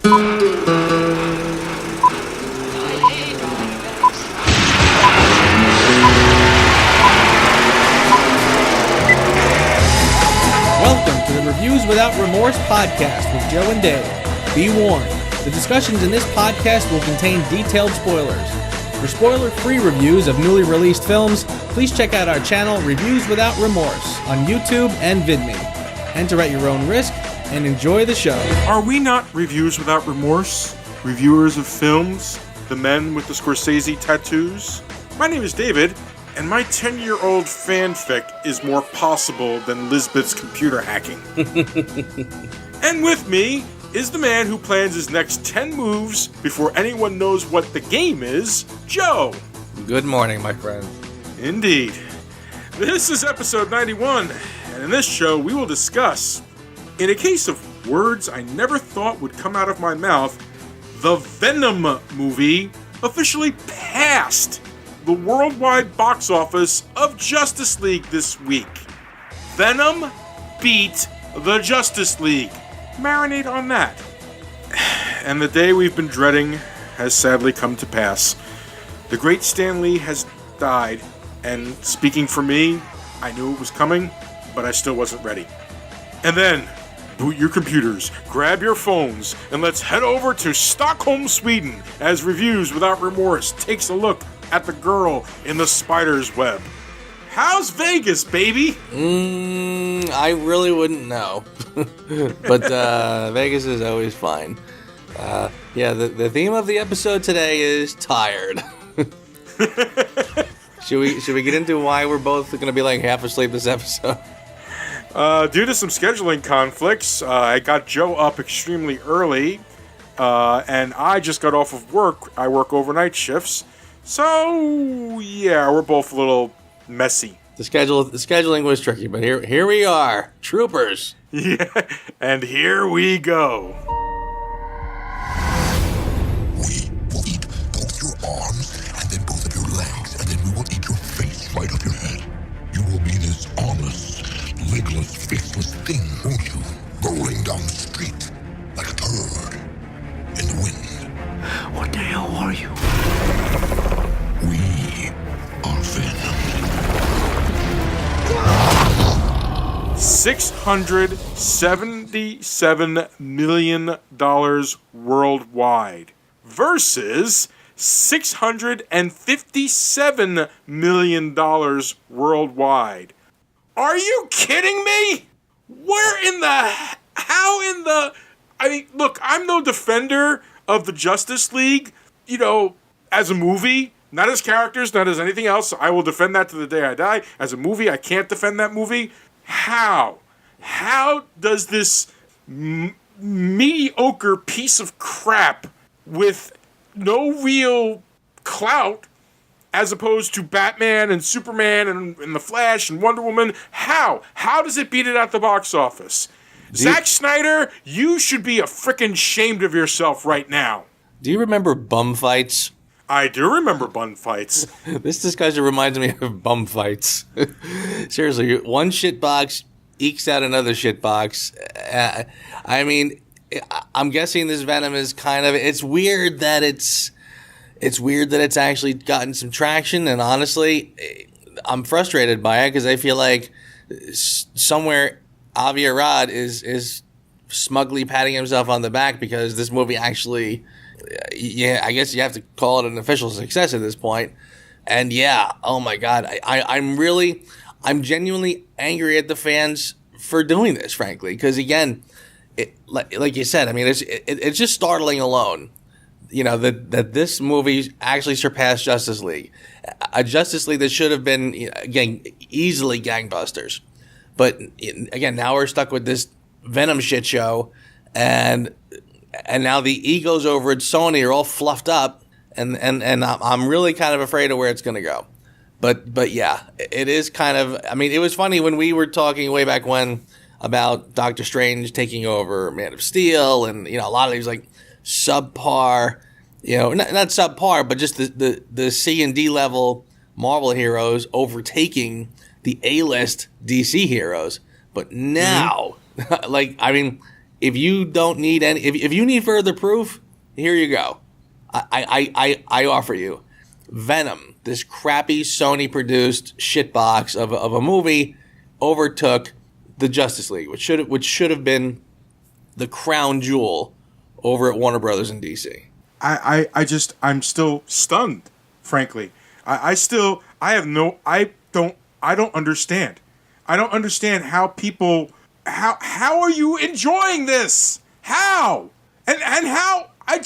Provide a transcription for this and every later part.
Welcome to the Reviews Without Remorse podcast with Joe and Dave. Be warned, the discussions in this podcast will contain detailed spoilers. For spoiler-free reviews of newly released films, please check out our channel Reviews Without Remorse on YouTube and VidMe. Enter at your own risk and enjoy the show. Are we not Reviews Without Remorse? Reviewers of films? The men with the Scorsese tattoos? My name is David, and my 10-year-old fanfic is more possible than Lisbeth's computer hacking. And with me is the man who plans his next 10 moves before anyone knows what the game is, Joe. Good morning, my friend. Indeed. This is episode 91, and in this show we will discuss, in a case of words I never thought would come out of my mouth, the Venom movie officially passed the worldwide box office of Justice League this week. Venom beat the Justice League. Marinate on that. And the day we've been dreading has sadly come to pass. The great Stan Lee has died, and speaking for me, I knew it was coming, but I still wasn't ready. And then, boot your computers, grab your phones, and let's head over to Stockholm, Sweden, as Reviews Without Remorse takes a look at the girl in the spider's web. How's Vegas, baby? I really wouldn't know. But Vegas is always fine. The theme of the episode today is tired. Should we get into why we're both going to be like half asleep this episode? Due to some scheduling conflicts, I got Joe up extremely early, and I just got off of work. I work overnight shifts, so yeah, we're both a little messy. The scheduling was tricky, but here we are, troopers. Yeah, and here we go. We will eat both your arms and then both of your legs, and then we will eat your face right up your head. You will be this honest, legless, faceless thing, won't you? Rolling down the street like a turd in the wind. What the hell are you? We are Venom. $677 million worldwide versus $657 million worldwide. Are you kidding me? Look, I'm no defender of the Justice League, as a movie, not as characters, not as anything else. I will defend that to the day I die. As a movie, I can't defend that movie. How? How does this mediocre piece of crap with no real clout, as opposed to Batman and Superman and The Flash and Wonder Woman, how does it beat it at the box office? Zack Snyder, you should be frickin' ashamed of yourself right now. Do you remember bum fights? I do remember bum fights. This discussion reminds me of bum fights. Seriously, one shitbox ekes out another shitbox. I'm guessing this Venom is it's weird that it's actually gotten some traction, and honestly, I'm frustrated by it because I feel like somewhere Avi Arad is smugly patting himself on the back because this movie actually, I guess you have to call it an official success at this point. And yeah, oh my God, I'm genuinely angry at the fans for doing this, frankly, because again, like you said, it's just startling alone, that this movie actually surpassed Justice League, a Justice League that should have been, again, easily gangbusters. But again, now we're stuck with this Venom shit show, and now the egos over at Sony are all fluffed up, and I'm really kind of afraid of where it's going to go. But yeah, it is kind of. It was funny when we were talking way back when about Doctor Strange taking over Man of Steel, and a lot of these like subpar, not subpar, but just the C and D level Marvel heroes overtaking the A-list DC heroes. But now, if you don't need any, if you need further proof, here you go. I offer you Venom, this crappy Sony produced shitbox of a movie, overtook the Justice League, which should have been the crown jewel over at Warner Brothers in DC. I'm still stunned, frankly. I don't understand. I don't understand how people, how are you enjoying this? How? And how, I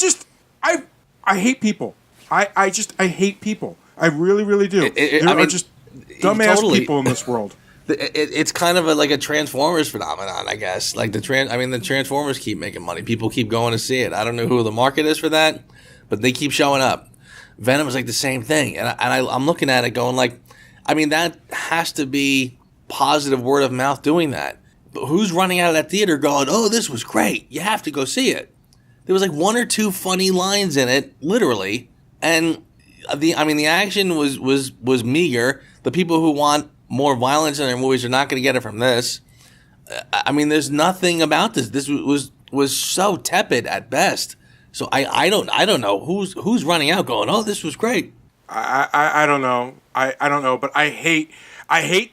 hate people. I hate people. I really, really do. There are just dumbass people in this world. It's kind of like a Transformers phenomenon, I guess. Like the Transformers keep making money. People keep going to see it. I don't know who the market is for that, but they keep showing up. Venom is like the same thing, and I'm looking at it going like, I mean, that has to be positive word of mouth doing that. But who's running out of that theater going, oh, this was great. You have to go see it. There was like one or two funny lines in it, literally, and the action was meager. The people who want more violence in their movies are not going to get it from this. I mean, there's nothing about this. This was so tepid at best. So I don't know who's running out going, oh, this was great. I don't know. I don't know, but I hate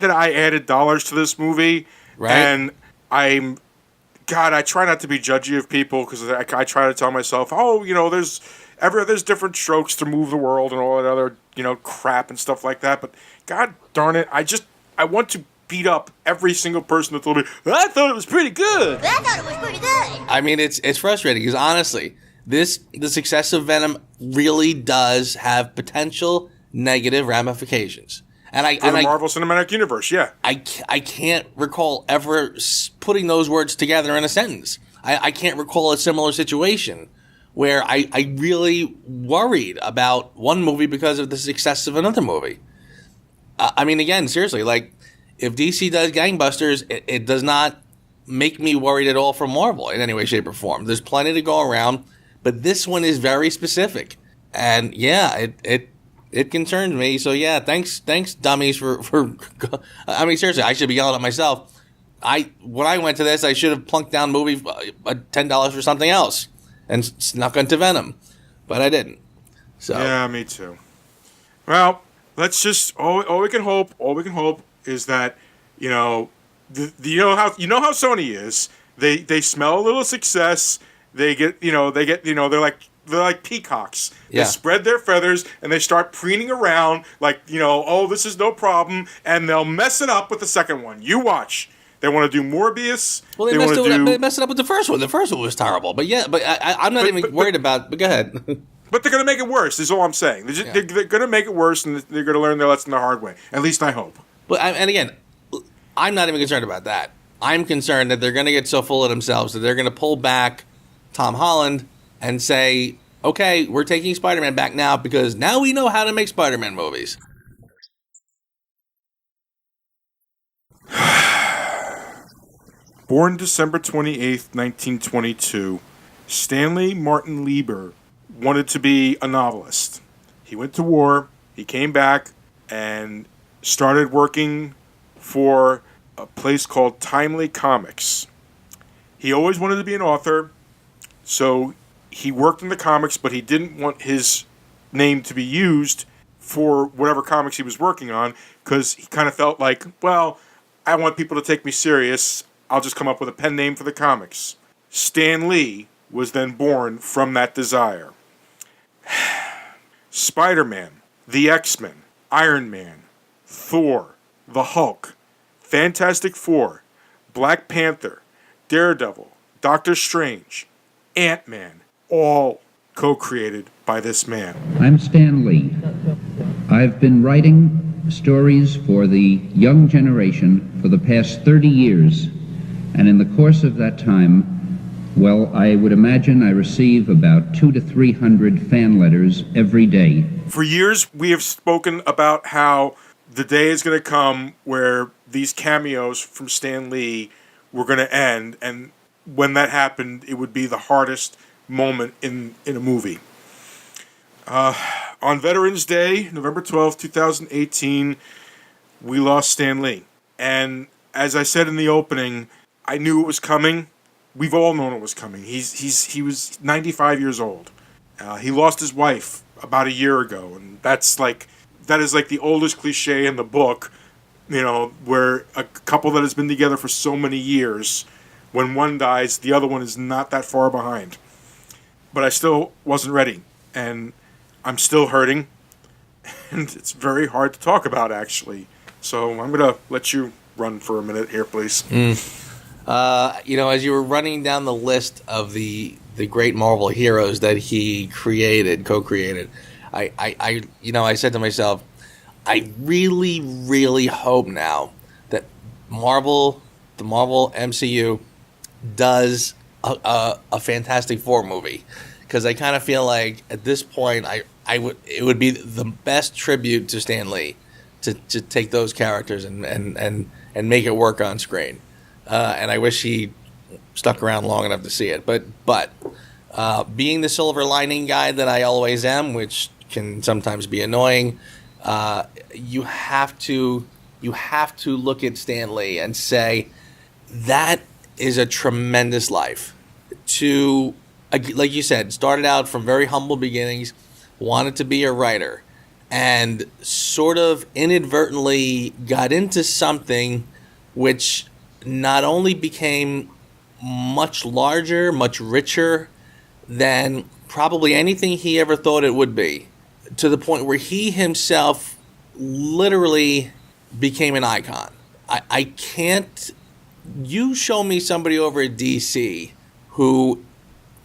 that I added dollars to this movie, right? And I try not to be judgy of people because I try to tell myself, oh, there's different strokes to move the world and all that other, crap and stuff like that. But God darn it, I want to beat up every single person that told me, I thought it was pretty good. I mean, it's frustrating because honestly, the success of Venom really does have potential negative ramifications. And for the Marvel Cinematic Universe, yeah. I can't recall ever putting those words together in a sentence. I can't recall a similar situation where I really worried about one movie because of the success of another movie. I mean, again, seriously, like, if DC does gangbusters, it does not make me worried at all for Marvel in any way, shape, or form. There's plenty to go around, but this one is very specific. And, yeah, it concerns me. So, yeah, thanks, dummies, for I mean, seriously, I should be yelling at myself. When I went to this, I should have plunked down movie $10 for something else and snuck into Venom. But I didn't. So yeah, me too. Well, let's just all we can hope is that you know how Sony is. They smell a little success. They get they're like peacocks. Yeah. They spread their feathers and they start preening around like oh, this is no problem, and they'll mess it up with the second one. You watch. They want to do Morbius. Well, they messed it up with the first one. The first one was terrible. But yeah, I'm not even worried about. But go ahead. But they're going to make it worse. Is all I'm saying. They're going to make it worse, and they're going to learn their lesson the hard way. At least I hope. But and again, I'm not even concerned about that. I'm concerned that they're going to get so full of themselves that they're going to pull back Tom Holland and say, "Okay, we're taking Spider-Man back now because now we know how to make Spider-Man movies." Born December 28th, 1922, Stanley Martin Lieber wanted to be a novelist. He went to war, he came back, and started working for a place called Timely Comics. He always wanted to be an author, so he worked in the comics, but he didn't want his name to be used for whatever comics he was working on, because he kind of felt like, well, I want people to take me serious. I'll just come up with a pen name for the comics. Stan Lee was then born from that desire. Spider-Man, the X-Men, Iron Man, Thor, the Hulk, Fantastic Four, Black Panther, Daredevil, Doctor Strange, Ant-Man, all co-created by this man. I'm Stan Lee. I've been writing stories for the young generation for the past 30 years. And in the course of that time, well, I would imagine I receive about 200 to 300 fan letters every day. For years, we have spoken about how the day is going to come where these cameos from Stan Lee were going to end. And when that happened, it would be the hardest moment in a movie. On Veterans Day, November 12th, 2018, we lost Stan Lee. And as I said in the opening, I knew it was coming, we've all known it was coming. He was 95 years old. He lost his wife about a year ago, and that is like the oldest cliche in the book, where a couple that has been together for so many years, when one dies, the other one is not that far behind. But I still wasn't ready, and I'm still hurting, and it's very hard to talk about, actually. So I'm going to let you run for a minute here, please. As you were running down the list of the great Marvel heroes that he co-created, I said to myself, I really, really hope now that the Marvel MCU does a Fantastic Four movie, because I kind of feel like at this point it would be the best tribute to Stan Lee to take those characters and make it work on screen. And I wish he stuck around long enough to see it. But being the silver lining guy that I always am, which can sometimes be annoying, you have to look at Stan Lee and say that is a tremendous life. To, like you said, started out from very humble beginnings, wanted to be a writer, and sort of inadvertently got into something which not only became much larger, much richer than probably anything he ever thought it would be, to the point where he himself literally became an icon. I can't... You show me somebody over at DC who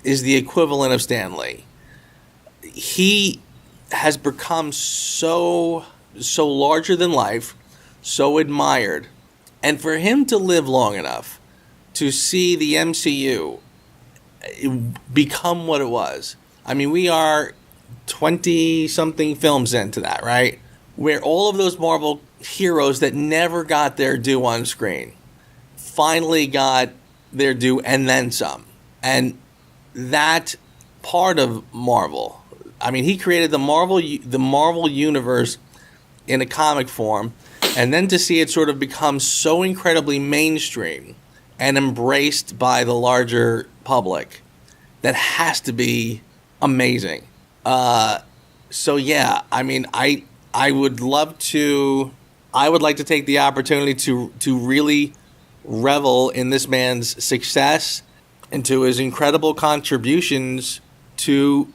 is the equivalent of Stan Lee. He has become so larger than life, so admired. And for him to live long enough to see the MCU become what it was. I mean, we are 20-something films into that, right? Where all of those Marvel heroes that never got their due on screen finally got their due and then some. And that part of Marvel, I mean, he created the Marvel universe in a comic form, and then to see it sort of become so incredibly mainstream and embraced by the larger public, that has to be amazing. So yeah, I mean, I would like to take the opportunity to really revel in this man's success and to his incredible contributions to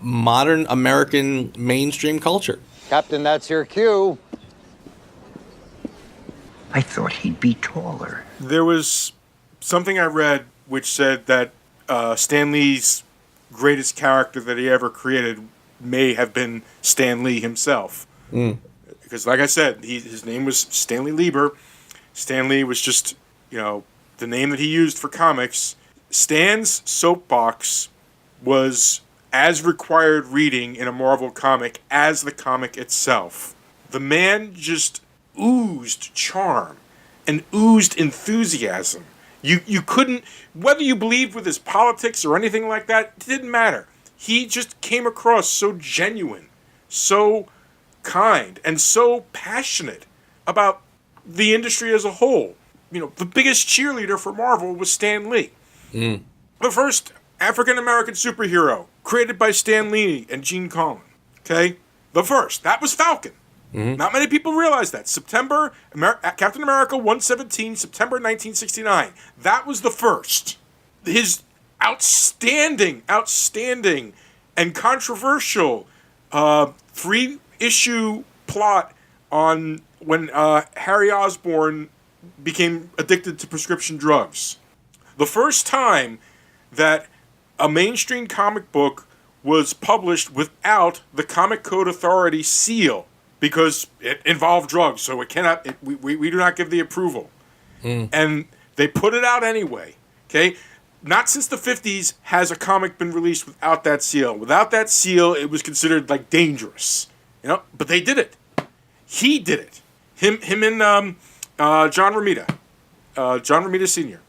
modern American mainstream culture. Captain, that's your cue. I thought he'd be taller. There was something I read which said that Stan Lee's greatest character that he ever created may have been Stan Lee himself. Because, like I said, his name was Stanley Lieber. Stan Lee was just, the name that he used for comics. Stan's soapbox was as required reading in a Marvel comic as the comic itself. The man just oozed charm and oozed enthusiasm. You couldn't, whether you believed with his politics or anything like that, it didn't matter. He just came across so genuine, so kind, and so passionate about the industry as a whole. The biggest cheerleader for Marvel was Stan Lee. The first African-American superhero created by Stan Lee and Gene Colan. Okay? The first. That was Falcon. Not many people realize that. Captain America 117, September 1969. That was the first. His outstanding, and controversial 3-issue plot on when Harry Osborn became addicted to prescription drugs. The first time that a mainstream comic book was published without the Comic Code Authority seal, because it involved drugs, so it cannot. We do not give the approval, and they put it out anyway. Okay, not since the 50s has a comic been released without that seal. Without that seal, it was considered like dangerous, But they did it. He did it. Him and John Romita Sr.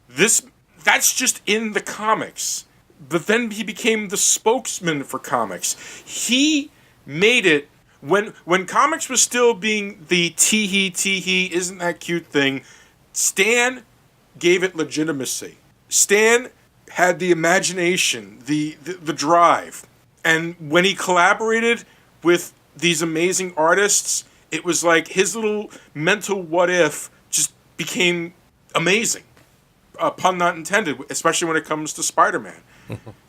That's just in the comics. But then he became the spokesman for comics. He made it. When comics was still being the tee-hee, isn't that cute thing, Stan gave it legitimacy. Stan had the imagination, the drive. And when he collaborated with these amazing artists, it was like his little mental what if just became amazing. Pun not intended, especially when it comes to Spider-Man.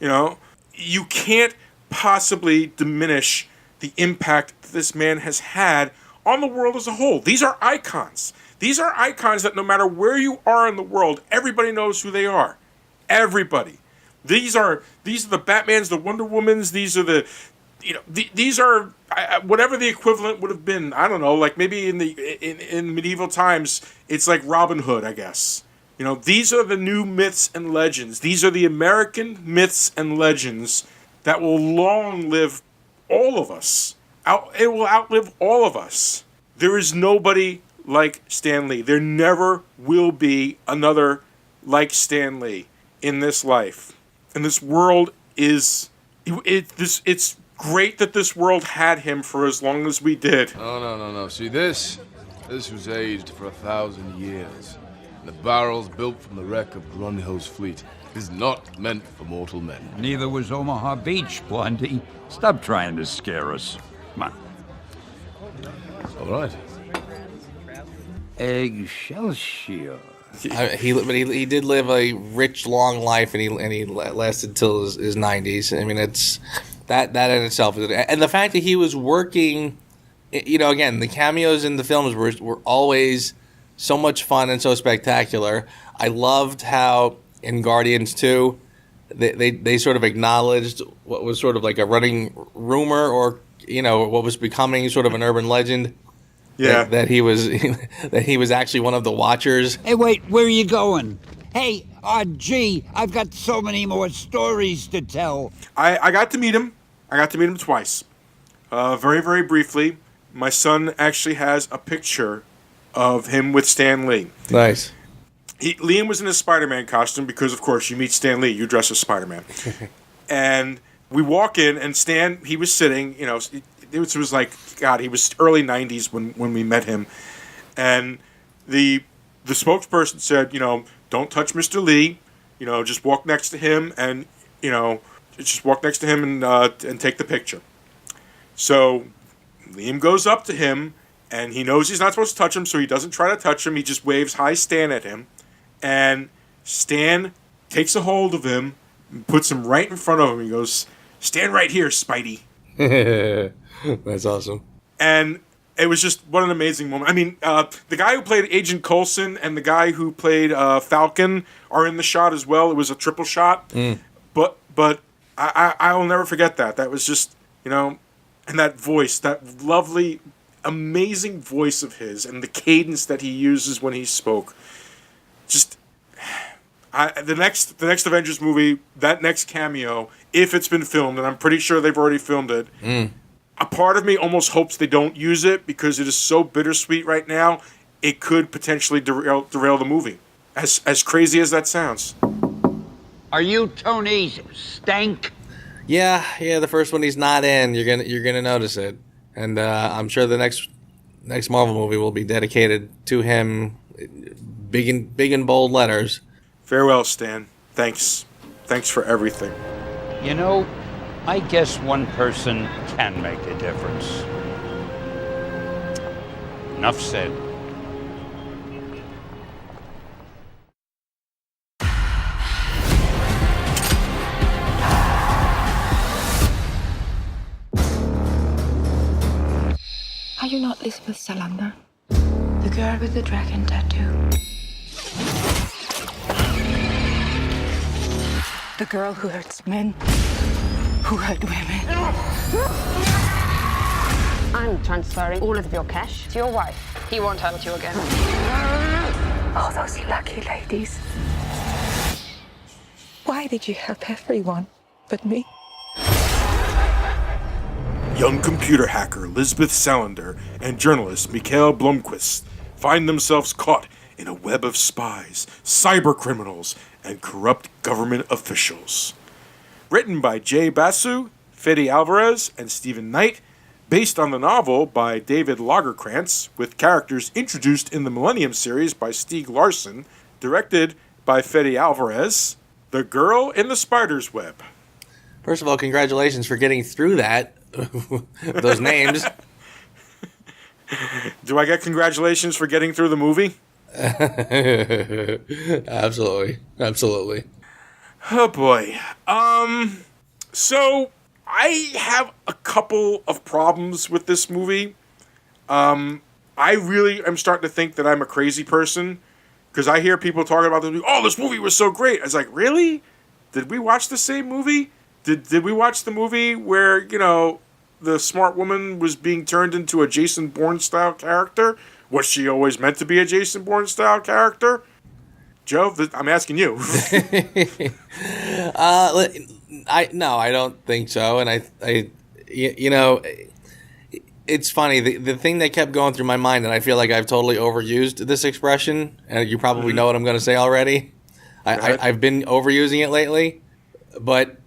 You know, you can't possibly diminish the impact that this man has had on the world as a whole. These are icons. These are icons that no matter where you are in the world, everybody knows who they are. Everybody. These are the Batmans, the Wonder Womans. These are these are whatever the equivalent would have been. I don't know, like maybe in medieval times, it's like Robin Hood, I guess. You know, these are the new myths and legends. These are the American myths and legends that will long live all of us. It will outlive all of us. There is nobody like Stan Lee. There never will be another like Stan Lee in this life. And this world is... It's great that this world had him for as long as we did. No. See, this was aged for 1,000 years. And the barrels built from the wreck of Grunhill's fleet is not meant for mortal men. Neither was Omaha Beach, Blondie. Stop trying to scare us. Come on. All right. Excelsior. He did live a rich, long life, and he lasted till his 90s. I mean, it's that in itself is, and the fact that he was working, you know, again, the cameos in the films were always so much fun and so spectacular. I loved how in Guardians 2, they sort of acknowledged what was sort of like a running rumor, or you know, what was becoming sort of an urban legend. Yeah, that he was actually one of the Watchers. Hey, wait, where are you going? Hey, gee, I've got so many more stories to tell. I got to meet him. I got to meet him twice. Very, very briefly. My son actually has a picture of him with Stan Lee. Nice. Liam was in his Spider-Man costume because, of course, you meet Stan Lee, you dress as Spider-Man. And we walk in, and Stan, he was sitting, you know, it was like, God, he was early 90s when we met him. And the spokesperson said, you know, don't touch Mr. Lee, you know, just walk next to him and, you know, just walk next to him and take the picture. So Liam goes up to him, and he knows he's not supposed to touch him, so he doesn't try to touch him. He just waves hi Stan at him. And Stan takes a hold of him and puts him right in front of him. He goes, stand right here, Spidey. That's awesome. And it was just, what an amazing moment. I mean, the guy who played Agent Coulson and the guy who played Falcon are in the shot as well. It was a triple shot. But I'll never forget that. That was just, you know, and that voice, that lovely, amazing voice of his, and the cadence that he uses when he spoke. Just, the next Avengers movie, that next cameo, if it's been filmed, and I'm pretty sure they've already filmed it, a part of me almost hopes they don't use it because it is so bittersweet right now, it could potentially derail the movie. As crazy as that sounds. Are you Tony Stank? Yeah, the first one he's not in, you're gonna notice it. And I'm sure the next Marvel movie will be dedicated to him, big in bold letters. Farewell, Stan. Thanks for everything. You know, I guess one person can make a difference. Enough said. Are you not Lisbeth Salander? The girl with the dragon tattoo? The girl who hurts men, who hurt women. I'm transferring all of your cash to your wife. He won't hurt you again. Oh, those lucky ladies. Why did you help everyone but me? Young computer hacker Lisbeth Salander and journalist Mikhail Blomkvist find themselves caught in a web of spies, cyber criminals, and corrupt government officials. Written by Jay Basu, Fede Alvarez, and Stephen Knight, based on the novel by David Lagerkrantz, with characters introduced in the Millennium series by Stieg Larsson, directed by Fede Alvarez, The Girl in the Spider's Web. First of all, congratulations for getting through that. Those names. Do I get congratulations for getting through the movie? Absolutely. Oh boy. So I have a couple of problems with this movie. I really am starting to think that I'm a crazy person because I hear people talking about this movie. Oh, this movie was so great. I was like, really? Did we watch the same movie? Did we watch the movie where, the smart woman was being turned into a Jason Bourne-style character? Was she always meant to be a Jason Bourne-style character? Joe, I'm asking you. I don't think so. And it's funny. The thing that kept going through my mind, and I feel like I've totally overused this expression, and you probably know what I'm going to say already. I've been overusing it lately, but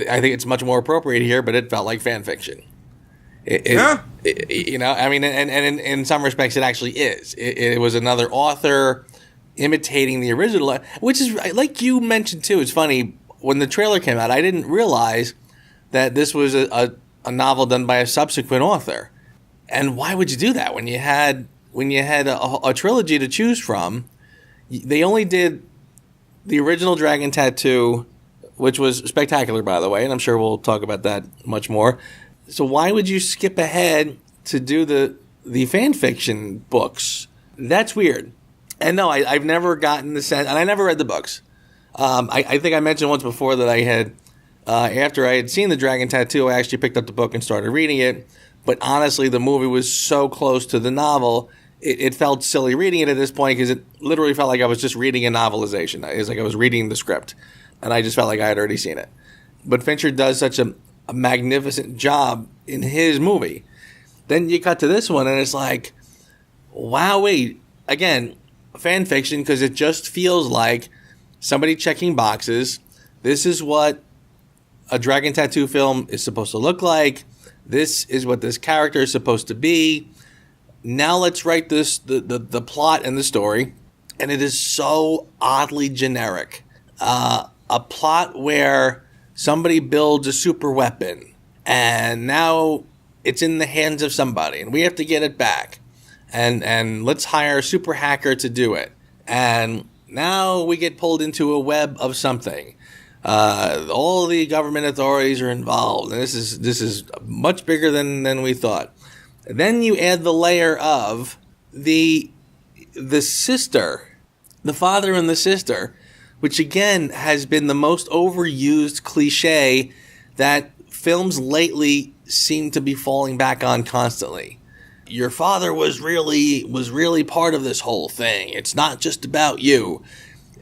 I think it's much more appropriate here, but it felt like fan fiction. And in some respects it actually is. It was another author imitating the original, which is, like you mentioned too, it's funny, when the trailer came out, I didn't realize that this was a novel done by a subsequent author. And why would you do that when you had a trilogy to choose from? They only did the original Dragon Tattoo, which was spectacular, by the way, and I'm sure we'll talk about that much more. So why would you skip ahead to do the fan fiction books? That's weird. And no, I've never gotten the sense, and I never read the books. I think I mentioned once before that I had, after I had seen the Dragon Tattoo, I actually picked up the book and started reading it. But honestly, the movie was so close to the novel, it felt silly reading it at this point because it literally felt like I was just reading a novelization. It was like I was reading the script. And I just felt like I had already seen it. But Fincher does such a magnificent job in his movie. Then you cut to this one, and it's like, wow, wait. Again, fan fiction, because it just feels like somebody checking boxes. This is what a Dragon Tattoo film is supposed to look like. This is what this character is supposed to be. Now let's write the plot and the story. And it is so oddly generic. A plot where somebody builds a super weapon and now it's in the hands of somebody and we have to get it back. And let's hire a super hacker to do it. And now we get pulled into a web of something. All the government authorities are involved. And this is much bigger than we thought. And then you add the layer of the sister, the father and the sister, which again has been the most overused cliche that films lately seem to be falling back on constantly. Your father was really part of this whole thing. It's not just about you.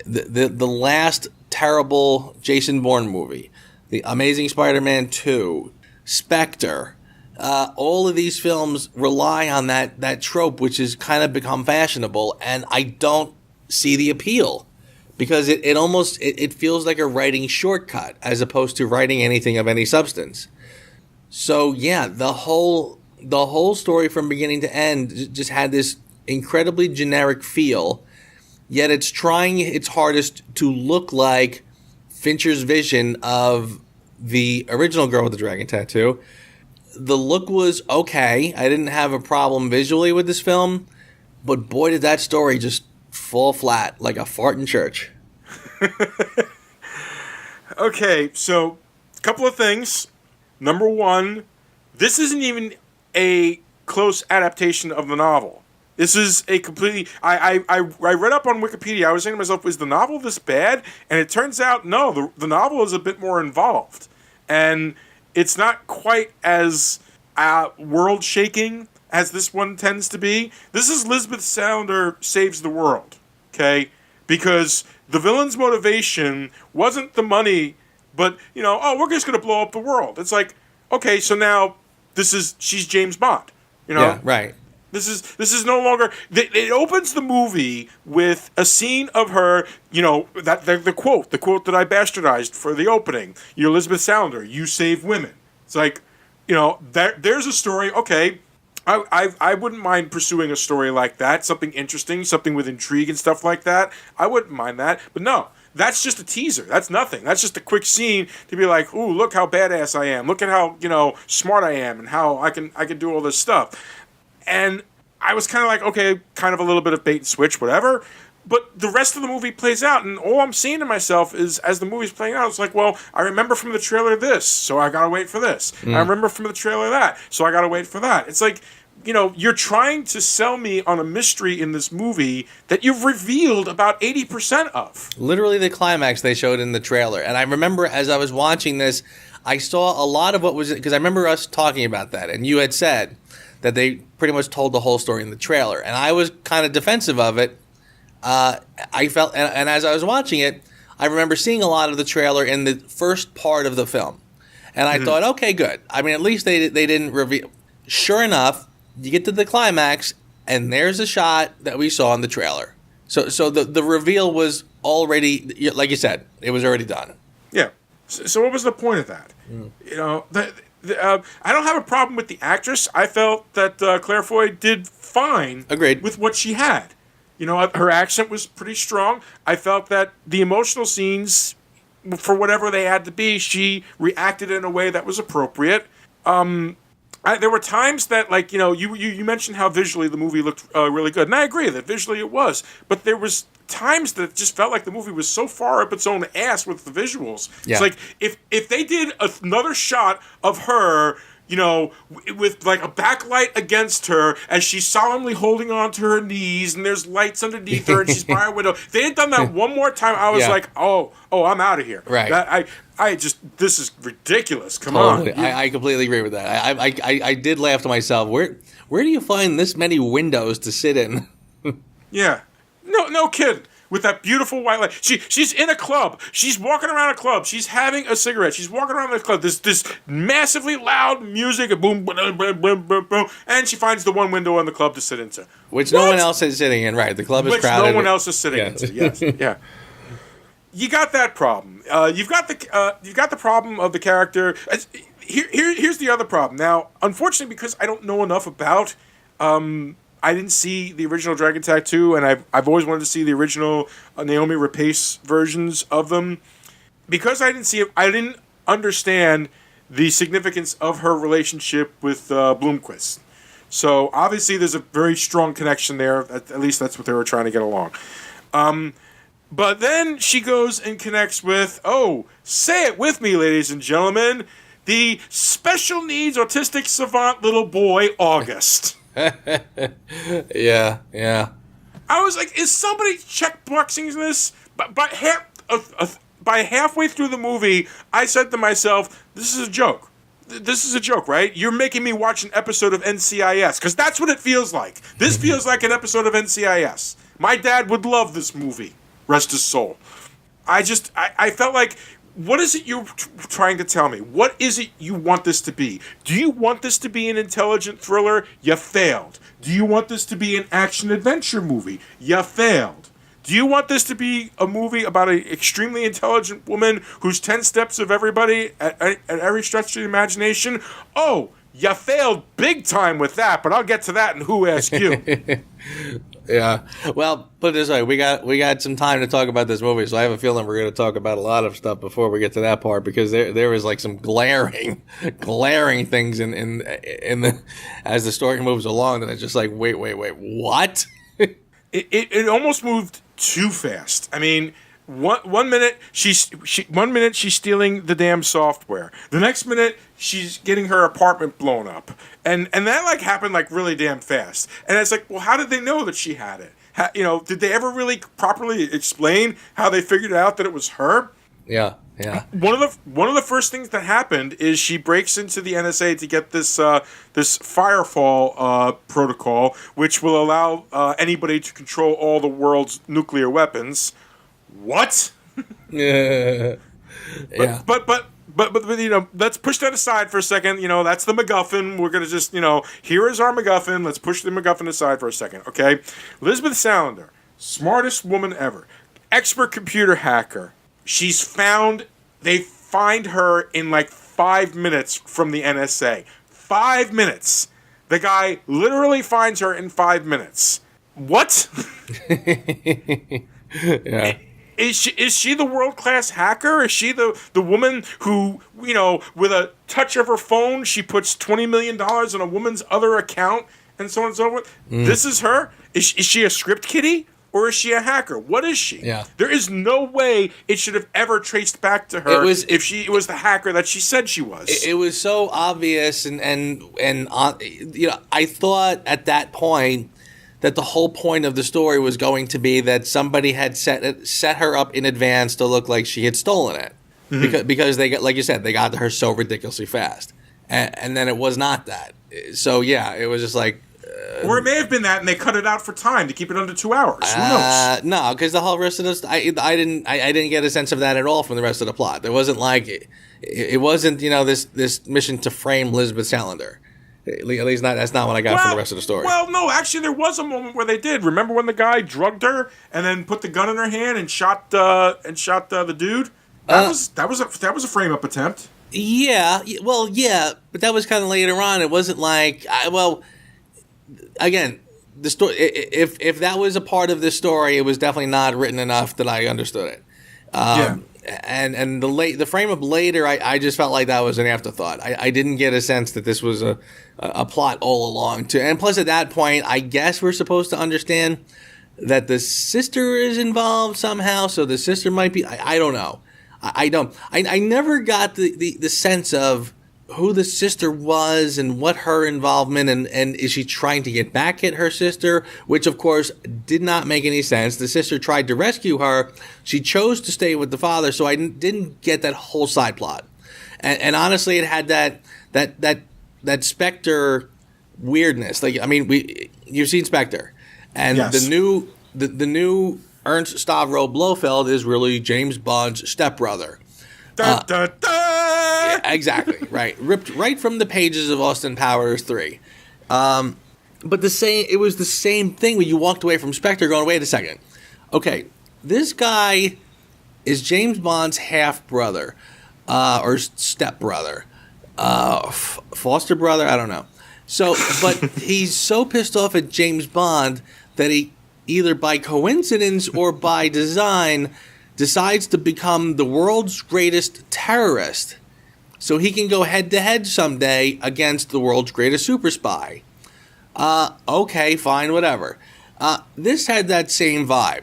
The last terrible Jason Bourne movie, The Amazing Spider-Man 2, Spectre, all of these films rely on that trope, which has kind of become fashionable, and I don't see the appeal. Because it almost feels like a writing shortcut as opposed to writing anything of any substance. So yeah, the whole story from beginning to end just had this incredibly generic feel. Yet it's trying its hardest to look like Fincher's vision of the original Girl with the Dragon Tattoo. The look was okay. I didn't have a problem visually with this film, but boy did that story just fall flat like a fart in church. Okay, so a couple of things. Number one, this isn't even a close adaptation of the novel. This is a completely... I read up on Wikipedia. I was saying to myself, is the novel this bad? And it turns out, no, the novel is a bit more involved. And it's not quite as world-shaking as this one tends to be. This is Lisbeth Salander Saves the World, okay? Because the villain's motivation wasn't the money, but, we're just going to blow up the world. It's like, okay, so now she's James Bond, Yeah, right. This is no longer... It opens the movie with a scene of her, the quote that I bastardized for the opening. You're Elizabeth Salander. You save women. It's like, there's a story. Okay, I wouldn't mind pursuing a story like that, something interesting, something with intrigue and stuff like that. I wouldn't mind that. But no, that's just a teaser. That's nothing. That's just a quick scene to be like, ooh, look how badass I am. Look at how, smart I am and how I can do all this stuff. And I was kind of like, okay, kind of a little bit of bait and switch, whatever. But the rest of the movie plays out, and all I'm seeing to myself is, as the movie's playing out, it's like, well, I remember from the trailer this, so I gotta wait for this. I remember from the trailer that, so I gotta wait for that. It's like, you're trying to sell me on a mystery in this movie that you've revealed about 80% of. Literally the climax they showed in the trailer. And I remember as I was watching this, I saw a lot of what was, because I remember us talking about that, and you had said that they pretty much told the whole story in the trailer. And I was kind of defensive of it. I felt, and as I was watching it, I remember seeing a lot of the trailer in the first part of the film, and I thought, okay, good. I mean, at least they didn't reveal. Sure enough, you get to the climax, and there's a shot that we saw in the trailer. So the reveal was already, like you said, it was already done. Yeah. So what was the point of that? I don't have a problem with the actress. I felt that Claire Foy did fine. Agreed. With what she had. Her accent was pretty strong. I felt that the emotional scenes, for whatever they had to be, she reacted in a way that was appropriate. There were times that, like, you mentioned how visually the movie looked really good. And I agree that visually it was. But there was times that it just felt like the movie was so far up its own ass with the visuals. Yeah. It's like, if they did another shot of her, with like a backlight against her as she's solemnly holding on to her knees and there's lights underneath her and she's by a window. If they had done that one more time, I was like, oh, I'm out of here. Right. This is ridiculous. Come totally. on. I completely agree with that. I did laugh to myself. Where do you find this many windows to sit in? Yeah. No kidding. With that beautiful white light. She's in a club. She's walking around a club. She's having a cigarette. She's walking around the club. This massively loud music, boom, boom, boom, boom, boom, boom, and she finds the one window in the club to sit into. Which no one else is sitting in, right. The club is crowded. Which no one else is sitting into, yes. Yeah. You got that problem. You've got the problem of the character. Here's the other problem. Now, unfortunately, because I don't know enough about... I didn't see the original Dragon Tattoo, and I've always wanted to see the original Naomi Rapace versions of them. Because I didn't see it, I didn't understand the significance of her relationship with Bloomquist. So obviously there's a very strong connection there. At least that's what they were trying to get along. But then she goes and connects with, say it with me, ladies and gentlemen, the special needs autistic savant little boy, August. Yeah. I was like, is somebody checkboxing this? By halfway through the movie, I said to myself, this is a joke. This is a joke, right? You're making me watch an episode of NCIS, because that's what it feels like. This feels like an episode of NCIS. My dad would love this movie. Rest his soul. I felt like, what is it you're trying to tell me? What is it you want this to be? Do you want this to be an intelligent thriller? You failed. Do you want this to be an action-adventure movie? You failed. Do you want this to be a movie about an extremely intelligent woman who's 10 steps of everybody at every stretch of the imagination? Oh, you failed big time with that, but I'll get to that in Who Asked You. Yeah. Well, put it this way, we got some time to talk about this movie, so I have a feeling we're going to talk about a lot of stuff before we get to that part, because there is like some glaring things in the as the story moves along that it's just like, wait, what? It almost moved too fast. I mean, one minute she's stealing the damn software. The next minute she's getting her apartment blown up, and that like happened like really damn fast. And it's like, well, how did they know that she had it? Did they ever really properly explain how they figured out that it was her? Yeah. One of the first things that happened is she breaks into the NSA to get this Firefall protocol, which will allow anybody to control all the world's nuclear weapons. What? Yeah. But let's push that aside for a second. That's the MacGuffin. We're gonna just here is our MacGuffin. Let's push the MacGuffin aside for a second, okay? Elizabeth Salander, smartest woman ever, expert computer hacker. They find her in like 5 minutes from the NSA. 5 minutes. The guy literally finds her in 5 minutes. What? Yeah. Is she the world-class hacker? Is she the woman who, with a touch of her phone, she puts $20 million in a woman's other account and so on and so forth? This is her? Is she a script kiddie? Or is she a hacker? What is she? Yeah. There is no way it should have ever traced back to her if she was the hacker that she said she was. It was so obvious, and I thought at that point that the whole point of the story was going to be that somebody had set her up in advance to look like she had stolen it, because they got, like you said, they got to her so ridiculously fast, and then it was not that. So yeah, it was just like. Or it may have been that, and they cut it out for time to keep it under 2 hours. Who knows? No, because the whole rest of this, I didn't get a sense of that at all from the rest of the plot. There wasn't like it wasn't this mission to frame Lisbeth Salander. At least that's not what I got from the rest of the story. Well, no, actually, there was a moment where they did. Remember when the guy drugged her and then put the gun in her hand and shot the dude? That was a frame up attempt. Yeah, well, yeah, but that was kind of later on. It wasn't like again, the story. If that was a part of this story, it was definitely not written enough that I understood it. And the frame up later, I just felt like that was an afterthought. I didn't get a sense that this was a plot all along. And plus, at that point, I guess we're supposed to understand that the sister is involved somehow. So the sister might be. I don't know. I never got the sense of who the sister was and what her involvement and is she trying to get back at her sister, which of course did not make any sense. The sister tried to rescue her. She chose to stay with the father, so I didn't get that whole side plot. And honestly, it had that Spectre weirdness. Like, I mean, you've seen Spectre, and yes. the new Ernst Stavro Blofeld is really James Bond's stepbrother. Yeah, exactly, right. Ripped right from the pages of Austin Powers 3. But it was the same thing when you walked away from Spectre going, wait a second. Okay, this guy is James Bond's half-brother, or step-brother, foster brother, I don't know. So, but he's so pissed off at James Bond that he, either by coincidence or by design, decides to become the world's greatest terrorist so he can go head-to-head someday against the world's greatest super spy. Okay, fine, whatever. This had that same vibe.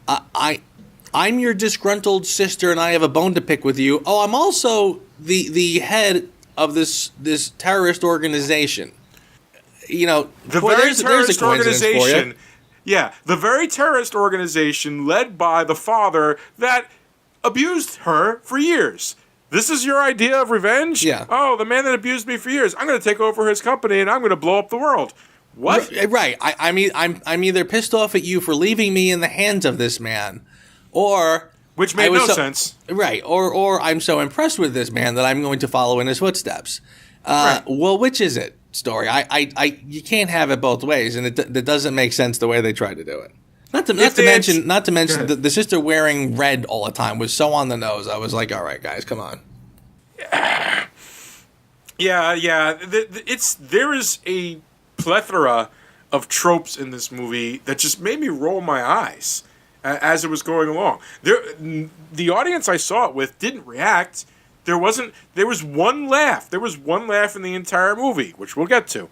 I'm your disgruntled sister and I have a bone to pick with you. Oh, I'm also the head of this terrorist organization. The very terrorist organization. Yeah, the very terrorist organization led by the father that abused her for years. This is your idea of revenge? Yeah. Oh, the man that abused me for years. I'm going to take over his company and I'm going to blow up the world. What? Right. I'm either pissed off at you for leaving me in the hands of this man, or which made no sense. Right. Or I'm so impressed with this man that I'm going to follow in his footsteps. Right. Well, which is it? Story. You can't have it both ways, and it doesn't make sense the way they tried to do it. Not to mention the sister wearing red all the time was so on the nose. I was like, all right, guys, come on. Yeah. There is a plethora of tropes in this movie that just made me roll my eyes as it was going along. The audience I saw it with didn't react. There was one laugh. There was one laugh in the entire movie, which we'll get to,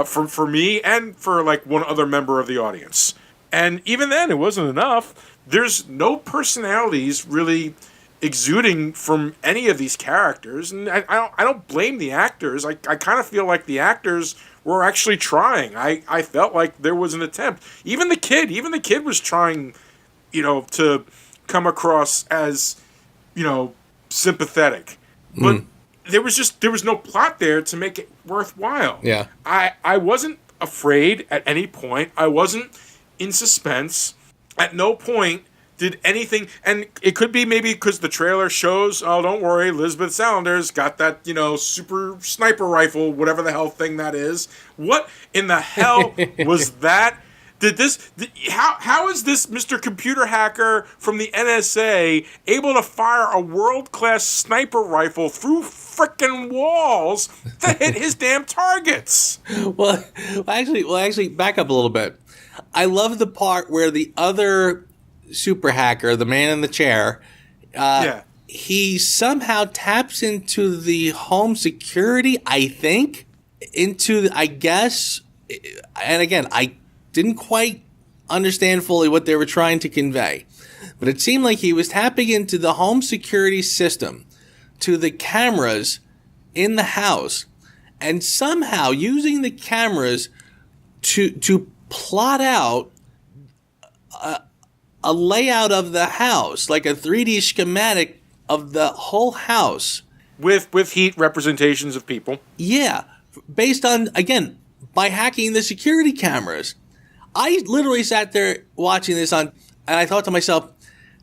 for me and for like one other member of the audience. And even then, it wasn't enough. There's no personalities really exuding from any of these characters, and I don't blame the actors. I kind of feel like the actors were actually trying. I felt like there was an attempt. Even the kid was trying, to come across as, sympathetic, but there was no plot there to make it worthwhile. Yeah, I wasn't afraid at any point. I wasn't in suspense. At no point did anything, and it could be maybe because the trailer shows, oh, don't worry, Lisbeth Salander's got that, super sniper rifle, whatever the hell thing that is. What in the hell was that? How is this Mr. Computer Hacker from the NSA able to fire a world-class sniper rifle through frickin' walls to hit his damn targets? Well, actually, back up a little bit. I love the part where the other super hacker, the man in the chair, he somehow taps into the home security, I think, I guess, and again, I didn't quite understand fully what they were trying to convey, but it seemed like he was tapping into the home security system to the cameras in the house and somehow using the cameras to plot out a layout of the house, like a 3D schematic of the whole house. With heat representations of people. Yeah. Based on, again, by hacking the security cameras. I literally sat there watching this and I thought to myself,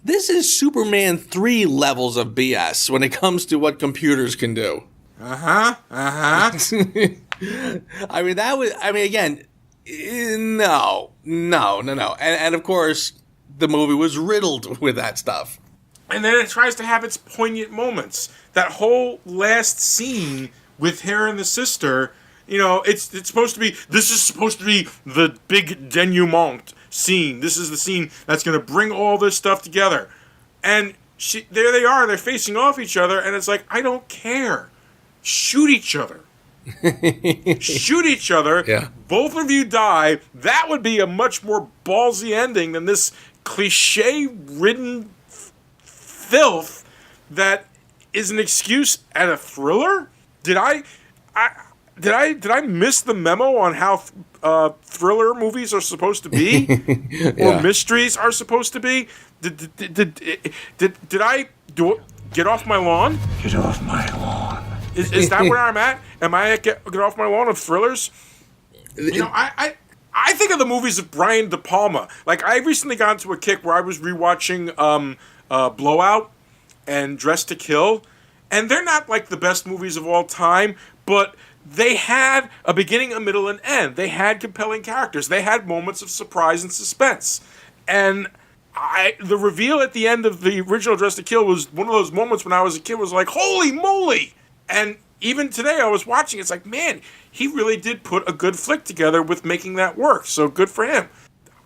this is Superman 3 levels of BS when it comes to what computers can do. Uh-huh. Again, no. And of course, the movie was riddled with that stuff. And then it tries to have its poignant moments. That whole last scene with her and the sister, it's supposed to be, this is supposed to be the big denouement scene. This is the scene that's going to bring all this stuff together. And there they are, they're facing off each other, and it's like, I don't care. Shoot each other. Shoot each other. Yeah. Both of you die. That would be a much more ballsy ending than this cliche-ridden filth that is an excuse at a thriller. Did I miss the memo on how thriller movies are supposed to be, or mysteries are supposed to be? Did I get off my lawn? Get off my lawn. Is that where I'm at? Am I at get off my lawn of thrillers? I think of the movies of Brian De Palma. Like, I recently got into a kick where I was rewatching Blowout and Dressed to Kill, and they're not like the best movies of all time, but they had a beginning, a middle, and end. They had compelling characters. They had moments of surprise and suspense. And the reveal at the end of the original Dressed to Kill was one of those moments when I was a kid was like, holy moly! And even today I was watching, it's like, man, he really did put a good flick together with making that work. So good for him.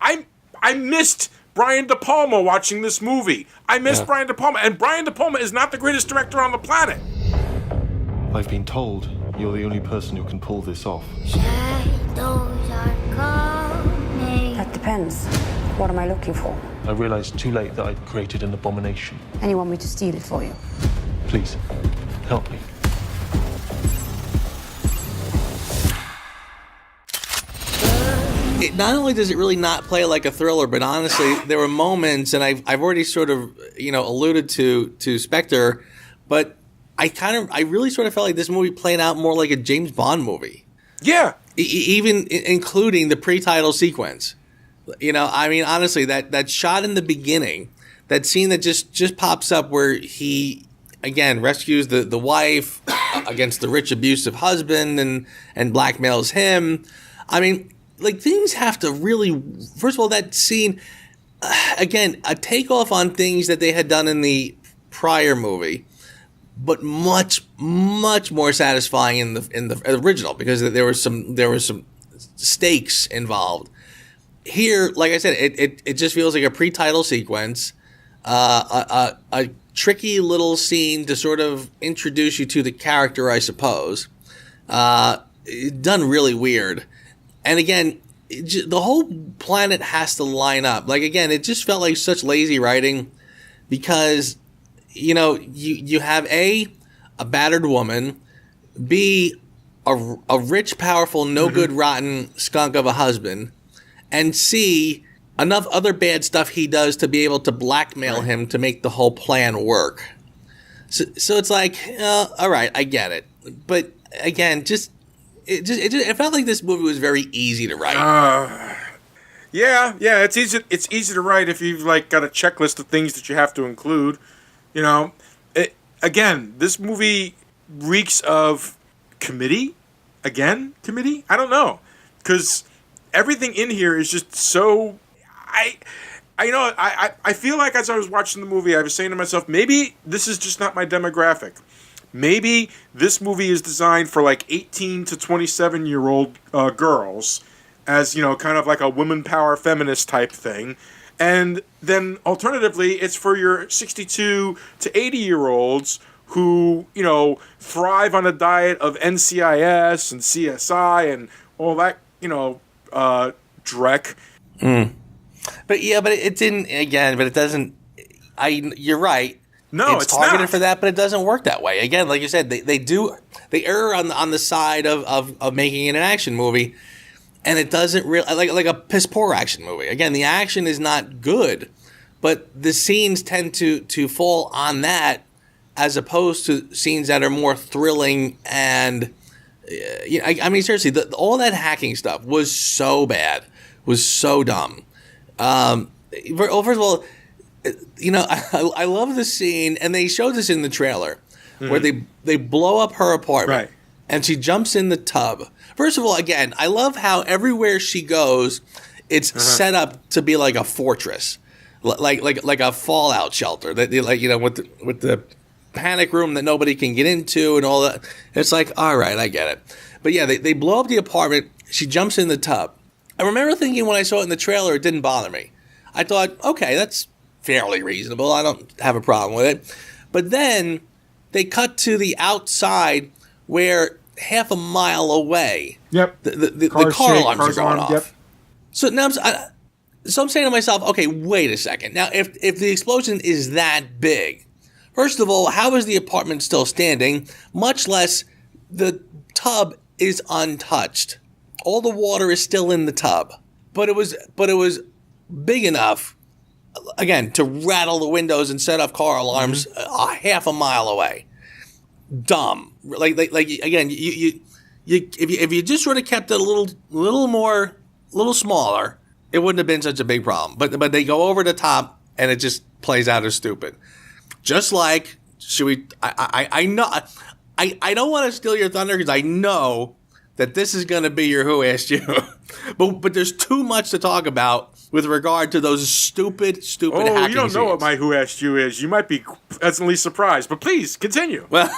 I missed Brian De Palma watching this movie. I missed Brian De Palma. And Brian De Palma is not the greatest director on the planet. I've been told you're the only person who can pull this off. Shadows are coming. That depends. What am I looking for? I realized too late that I'd created an abomination. And you want me to steal it for you? Please, help me. Not only does it really not play like a thriller, but honestly, there were moments, and I've already sort of alluded to Spectre, but I really sort of felt like this movie played out more like a James Bond movie. Yeah, even including the pre-title sequence. Honestly, that shot in the beginning, that scene that just pops up where he again rescues the wife against the rich abusive husband and blackmails him. Like, things have to really, first of all, that scene, again, a takeoff on things that they had done in the prior movie, but much, much more satisfying in the original, because there were some stakes involved. Here, like I said, it just feels like a pre-title sequence, a tricky little scene to sort of introduce you to the character, I suppose, done really weird. And again, the whole planet has to line up. Like, again, it just felt like such lazy writing because, you have A, battered woman, B, a rich, powerful, no good, rotten skunk of a husband, and C, enough other bad stuff he does to be able to blackmail him to make the whole plan work. So it's like, all right, I get it. But again, it felt like this movie was very easy to write. Yeah, it's easy to write if you've got a checklist of things that you have to include. Again, this movie reeks of committee. I don't know, because everything in here is just so. I feel like as I was watching the movie, I was saying to myself, maybe this is just not my demographic. Maybe this movie is designed for like 18 to 27-year-old girls, as, kind of like a woman power feminist type thing. And then alternatively, it's for your 62 to 80-year-olds who, thrive on a diet of NCIS and CSI and all that, dreck. But it didn't, again, but it doesn't, you're right. No, it's targeted for that, but it doesn't work that way. Again, like you said, they err on the side of making it an action movie, and it doesn't really like a piss poor action movie. Again, the action is not good, but the scenes tend to fall on that as opposed to scenes that are more thrilling and seriously, all that hacking stuff was so bad, was so dumb. First of all, I love the scene, and they showed this in the trailer, where they blow up her apartment, and she jumps in the tub. First of all, again, I love how everywhere she goes, it's set up to be like a fortress, like a fallout shelter. That with the panic room that nobody can get into and all that. It's like, all right, I get it. But yeah, they blow up the apartment. She jumps in the tub. I remember thinking when I saw it in the trailer, it didn't bother me. I thought, okay, that's fairly reasonable. I don't have a problem with it. But then they cut to the outside where half a mile away, the car alarms are going off. Yep. So now I'm saying to myself, okay, wait a second. Now, if the explosion is that big, first of all, how is the apartment still standing? Much less the tub is untouched. All the water is still in the tub. But it was big enough, again, to rattle the windows and set off car alarms half a mile away. Dumb. Like again, if you just sort of kept it a little smaller, it wouldn't have been such a big problem. But they go over the top, and it just plays out as stupid. Just like, I know, I don't want to steal your thunder because I know that this is going to be your Who Asked You. but there's too much to talk about with regard to those stupid hacking you don't know scenes. what my Who Asked You is. You might be pleasantly surprised, but please, continue. Well,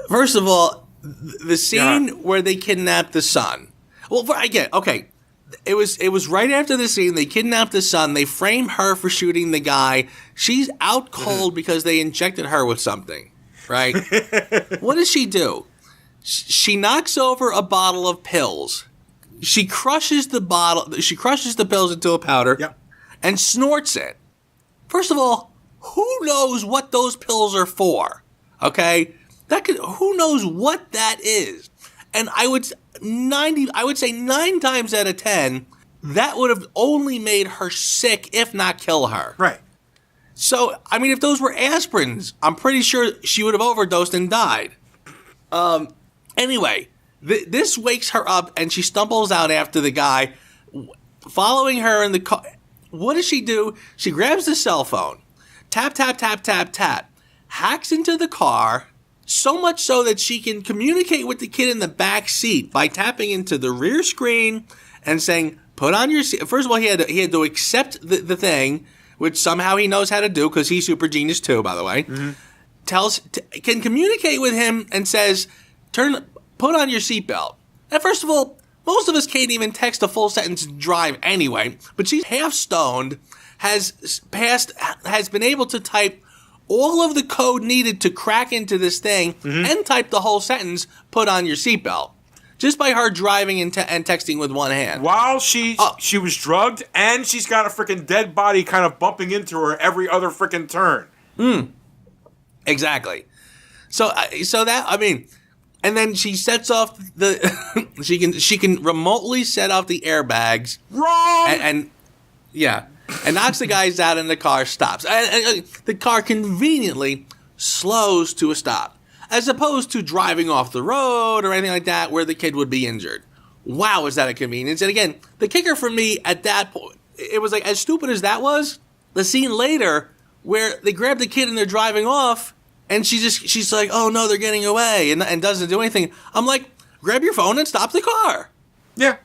first of all, the scene where they kidnapped the son. Well, I get, okay. It was right after the scene. They kidnapped the son. They frame her for shooting the guy. She's out cold because they injected her with something, right? What does she do? She knocks over a bottle of pills. She crushes the bottle. She crushes the pills into a powder and snorts it. First of all, who knows what those pills are for? Okay, who knows what that is? And I would say 9 times out of 10, that would have only made her sick, if not kill her. Right. So, I mean, if those were aspirins, I'm pretty sure she would have overdosed and died. Anyway, this wakes her up, and she stumbles out after the guy, following her in the car. What does she do? She grabs the cell phone, tap, tap, tap, tap, tap, hacks into the car, so much so that she can communicate with the kid in the back seat by tapping into the rear screen and saying, put on your seat. First of all, he had to accept the thing, which somehow he knows how to do because he's super genius too, by the way. Can communicate with him and says, put on your seatbelt. And first of all, most of us can't even text a full sentence and drive anyway, but she's half stoned, has been able to type all of the code needed to crack into this thing and type the whole sentence, put on your seatbelt, just by her driving and texting with one hand. While she was drugged, and she's got a freaking dead body kind of bumping into her every other freaking turn. Exactly. So that, I mean, and then she sets off the, she can remotely set off the airbags. Wrong! And and knocks the guys out, and the car stops. And the car conveniently slows to a stop, as opposed to driving off the road or anything like that where the kid would be injured. Wow, is that a convenience? And again, the kicker for me at that point, it was like, as stupid as that was, the scene later where they grab the kid and they're driving off, and she's like, oh no, they're getting away, and doesn't do anything. I'm like, grab your phone and stop the car. Yeah.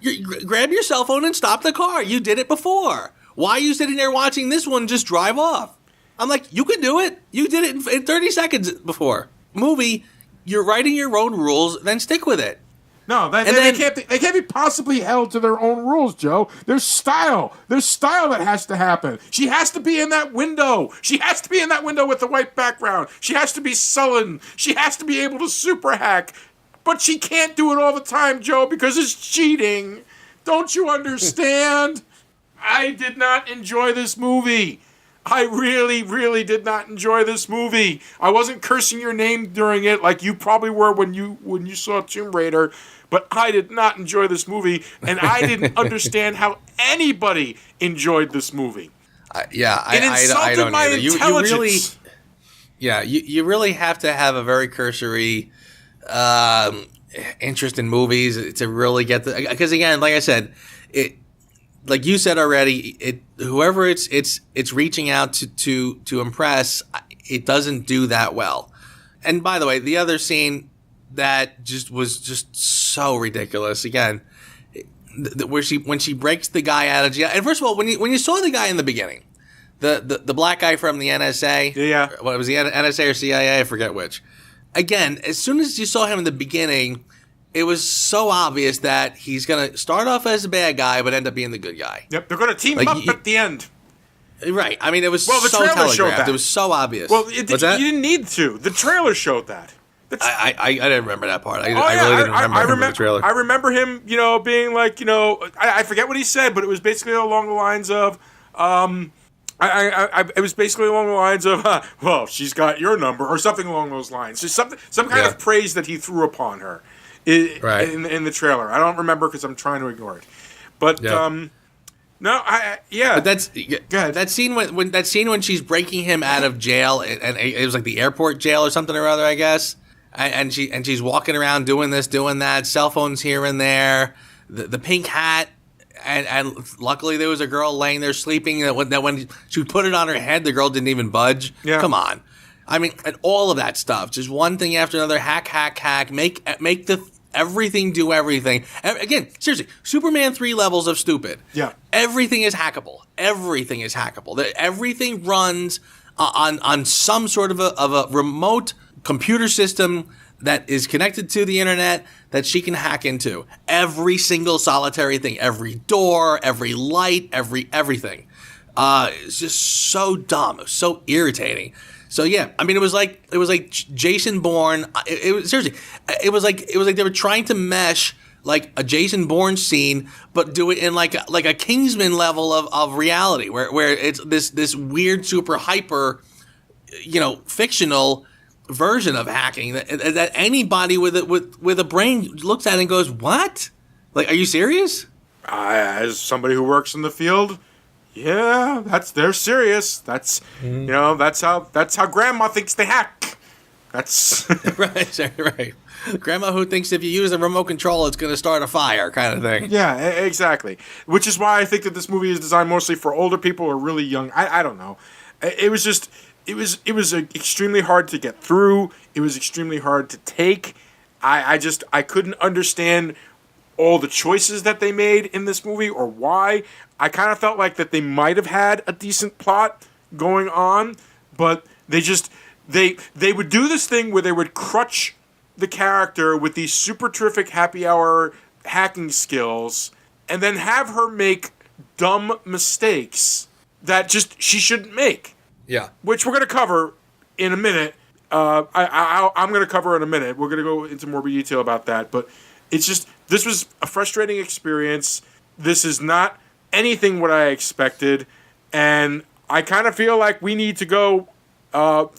Grab your cell phone and stop the car. You did it before. Why are you sitting there watching this one just drive off? I'm like, you can do it. You did it in 30 seconds before. Movie, you're writing your own rules, then stick with it. No, they can't be possibly held to their own rules, Joe. There's style. There's style that has to happen. She has to be in that window. She has to be in that window with the white background. She has to be sullen. She has to be able to super hack. But she can't do it all the time, Joe, because it's cheating. Don't you understand? I did not enjoy this movie. I really, really did not enjoy this movie. I wasn't cursing your name during it like you probably were when you saw Tomb Raider, but I did not enjoy this movie, and I didn't understand how anybody enjoyed this movie. It insulted my intelligence. You really have to have a very cursory interest in movies to really get the, because again, like I said, it, like you said already, whoever it's reaching out to impress, it doesn't do that well. And by the way, the other scene that was just so ridiculous. Again, when she breaks the guy out of jail. And first of all, when you saw the guy in the beginning, the black guy from the NSA, what was the NSA or CIA? I forget which. Again, as soon as you saw him in the beginning, it was so obvious that he's going to start off as a bad guy, but end up being the good guy. Yep, they're going to team up at the end. Right. I mean, it was the so trailer telegraphed. showed that. It was so obvious. Well, you didn't need to. The trailer showed that. I didn't remember that part. I really didn't remember the trailer. I remember him, being like, I forget what he said, but it was basically along the lines of, it was basically along the lines of, well, she's got your number, or something along those lines. Just some kind of praise that he threw upon her in the trailer. I don't remember because I'm trying to ignore it. But But that scene when she's breaking him out of jail, and it was like the airport jail or something or other, I guess. And she's walking around doing this, doing that, cell phones here and there, the pink hat. And luckily there was a girl laying there sleeping that when she put it on her head, the girl didn't even budge. Yeah. Come on. I mean, and all of that stuff, just one thing after another, hack, make everything do everything. Again, seriously, Superman 3 levels of stupid. Yeah. Everything is hackable. Everything runs on some sort of a remote computer system that is connected to the internet that she can hack into. Every single solitary thing, every door, every light, everything. It's just so dumb, so irritating. So yeah, I mean, it was like Jason Bourne. It was like they were trying to mesh like a Jason Bourne scene, but do it in like a Kingsman level of reality, where it's this weird, super hyper, fictional version of hacking that anybody with a brain looks at and goes, what? Like, are you serious? As somebody who works in the field, yeah, they're serious. That's that's how grandma thinks they hack. That's right. Grandma who thinks if you use a remote control, it's going to start a fire, kind of thing. Yeah, exactly. Which is why I think that this movie is designed mostly for older people or really young. I don't know. It was just. It was extremely hard to get through. It was extremely hard to take. I couldn't understand all the choices that they made in this movie or why. I kind of felt like that they might have had a decent plot going on, but they would do this thing where they would crutch the character with these super terrific happy hour hacking skills and then have her make dumb mistakes that she shouldn't make. Yeah, which we're going to cover in a minute. I'm going to cover in a minute. We're going to go into more detail about that. But it's just, this was a frustrating experience. This is not anything what I expected. And I kind of feel like we need to go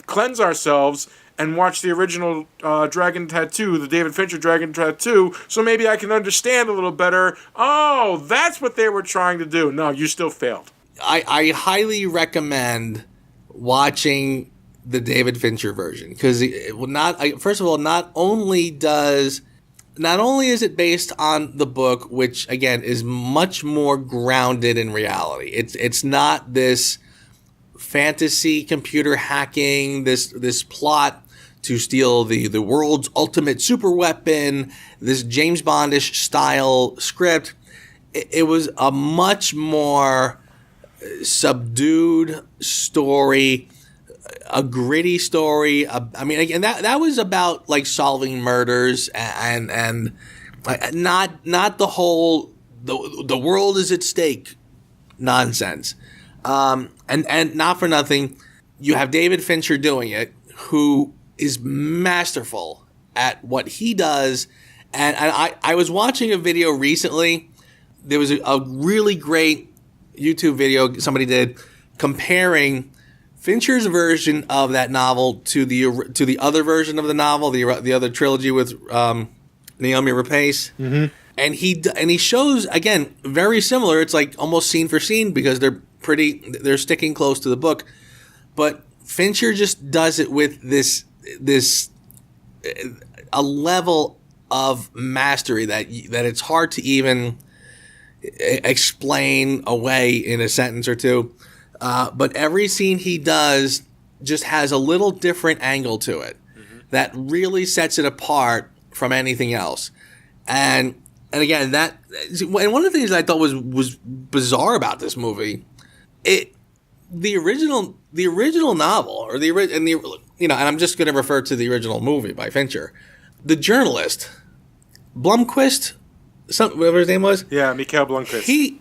cleanse ourselves and watch the original Dragon Tattoo, the David Fincher Dragon Tattoo, so maybe I can understand a little better. Oh, that's what they were trying to do. No, you still failed. I highly recommend watching the David Fincher version, because first of all, not only is it based on the book, which again is much more grounded in reality. It's not this fantasy computer hacking, this plot to steal the world's ultimate super weapon, this James Bondish style script. It was a much more subdued story, a gritty story. I mean, again, that was about like solving murders and not the whole the world is at stake nonsense. And not for nothing, you have David Fincher doing it, who is masterful at what he does. And I was watching a video recently. There was a really great YouTube video somebody did comparing Fincher's version of that novel to the other version of the novel, the other trilogy with Naomi Rapace. Mm-hmm. And he shows, again, very similar. It's like almost scene for scene because they're sticking close to the book. But Fincher just does it with this a level of mastery that it's hard to even explain away in a sentence or two. But every scene he does just has a little different angle to it that really sets it apart from anything else. And again, and one of the things that I thought was bizarre about this movie, the original novel, and I'm just going to refer to the original movie by Fincher, the journalist, Blomquist, whatever his name was. Yeah, Mikhail Blomquist.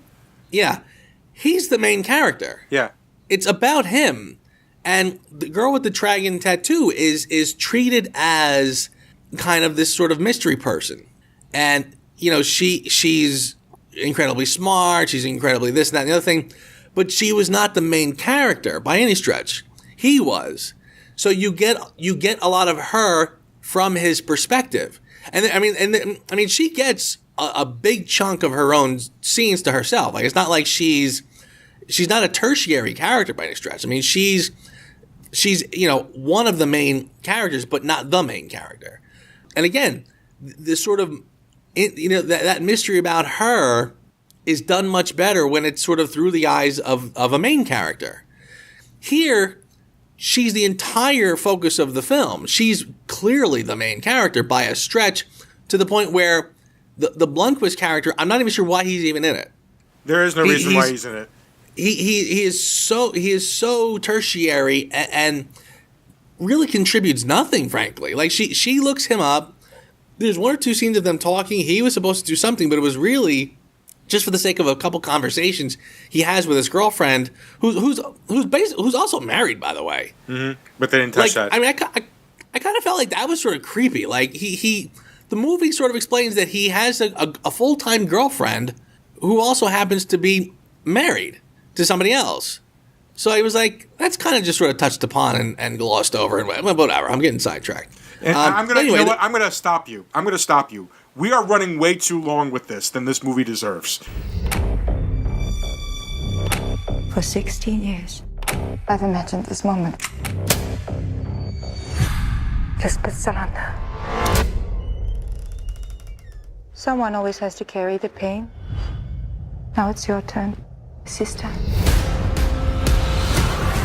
He's the main character. Yeah. It's about him. And the girl with the dragon tattoo is treated as kind of this sort of mystery person. And, she's incredibly smart. She's incredibly this and that and the other thing. But she was not the main character by any stretch. He was. So you get a lot of her from his perspective. And she gets a big chunk of her own scenes to herself. Like, it's not like she's not a tertiary character by any stretch. I mean, she's one of the main characters, but not the main character. And again, this sort of, that mystery about her is done much better when it's sort of through the eyes of a main character. Here, she's the entire focus of the film. She's clearly the main character by a stretch, to the point where the Blomquist character, I'm not even sure why he's even in it. There is no reason why he's in it. He is so tertiary and really contributes nothing, frankly. Like, she looks him up. There's one or two scenes of them talking. He was supposed to do something, but it was really just for the sake of a couple conversations he has with his girlfriend, who's also married, by the way. Mm-hmm. But they didn't touch that. I mean, I kind of felt like that was sort of creepy. Like, the movie sort of explains that he has a full-time girlfriend who also happens to be married to somebody else. So I was like, that's kind of just sort of touched upon and glossed over. And whatever, I'm getting sidetracked. I'm going to stop you. We are running way too long with this than this movie deserves. For 16 years, I've imagined this moment. Lisbeth Salander. Someone always has to carry the pain. Now it's your turn, sister.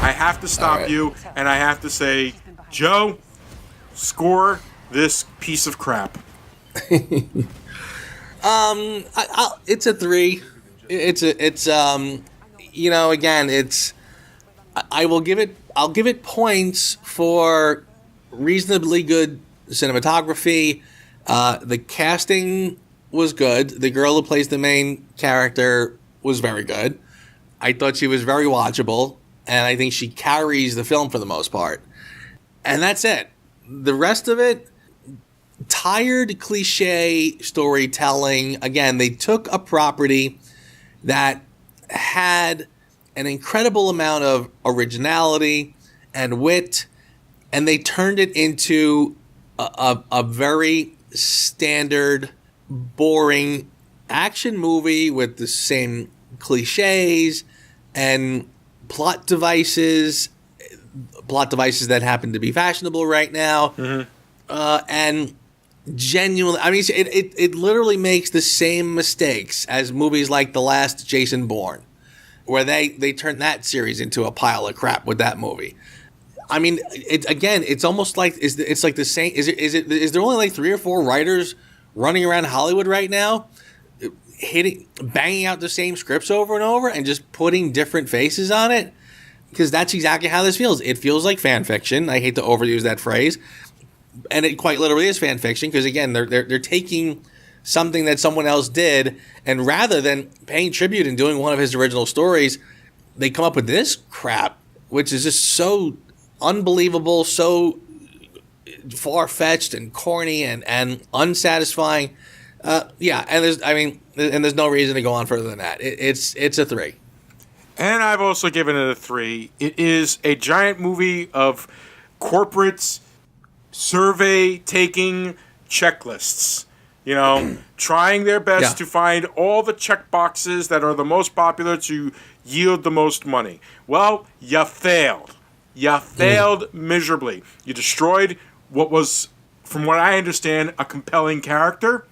I have to stop you, and I have to say, Joe, score this piece of crap. It's a 3. I'll give it points for reasonably good cinematography. The casting was good. The girl who plays the main character was very good. I thought she was very watchable, and I think she carries the film for the most part. And that's it. The rest of it, tired cliche storytelling. Again, they took a property that had an incredible amount of originality and wit, and they turned it into a very standard, boring action movie with the same cliches and plot devices that happen to be fashionable right now. Mm-hmm. And genuinely, I mean, it literally makes the same mistakes as movies like the last Jason Bourne, where they turned that series into a pile of crap with that movie. I mean, it's almost like it's like the same. Is there only like 3 or 4 writers running around Hollywood right now, banging out the same scripts over and over, and just putting different faces on it? Because that's exactly how this feels. It feels like fan fiction. I hate to overuse that phrase, and it quite literally is fan fiction. Because again, they're taking something that someone else did, and rather than paying tribute and doing one of his original stories, they come up with this crap, which is just so unbelievable, so far-fetched and corny and unsatisfying. And there's no reason to go on further than that. It's a 3. And I've also given it a 3. It is a giant movie of corporate survey-taking checklists. Trying their best to find all the check boxes that are the most popular to yield the most money. Well, you failed. You failed miserably. You destroyed what was, from what I understand, a compelling character,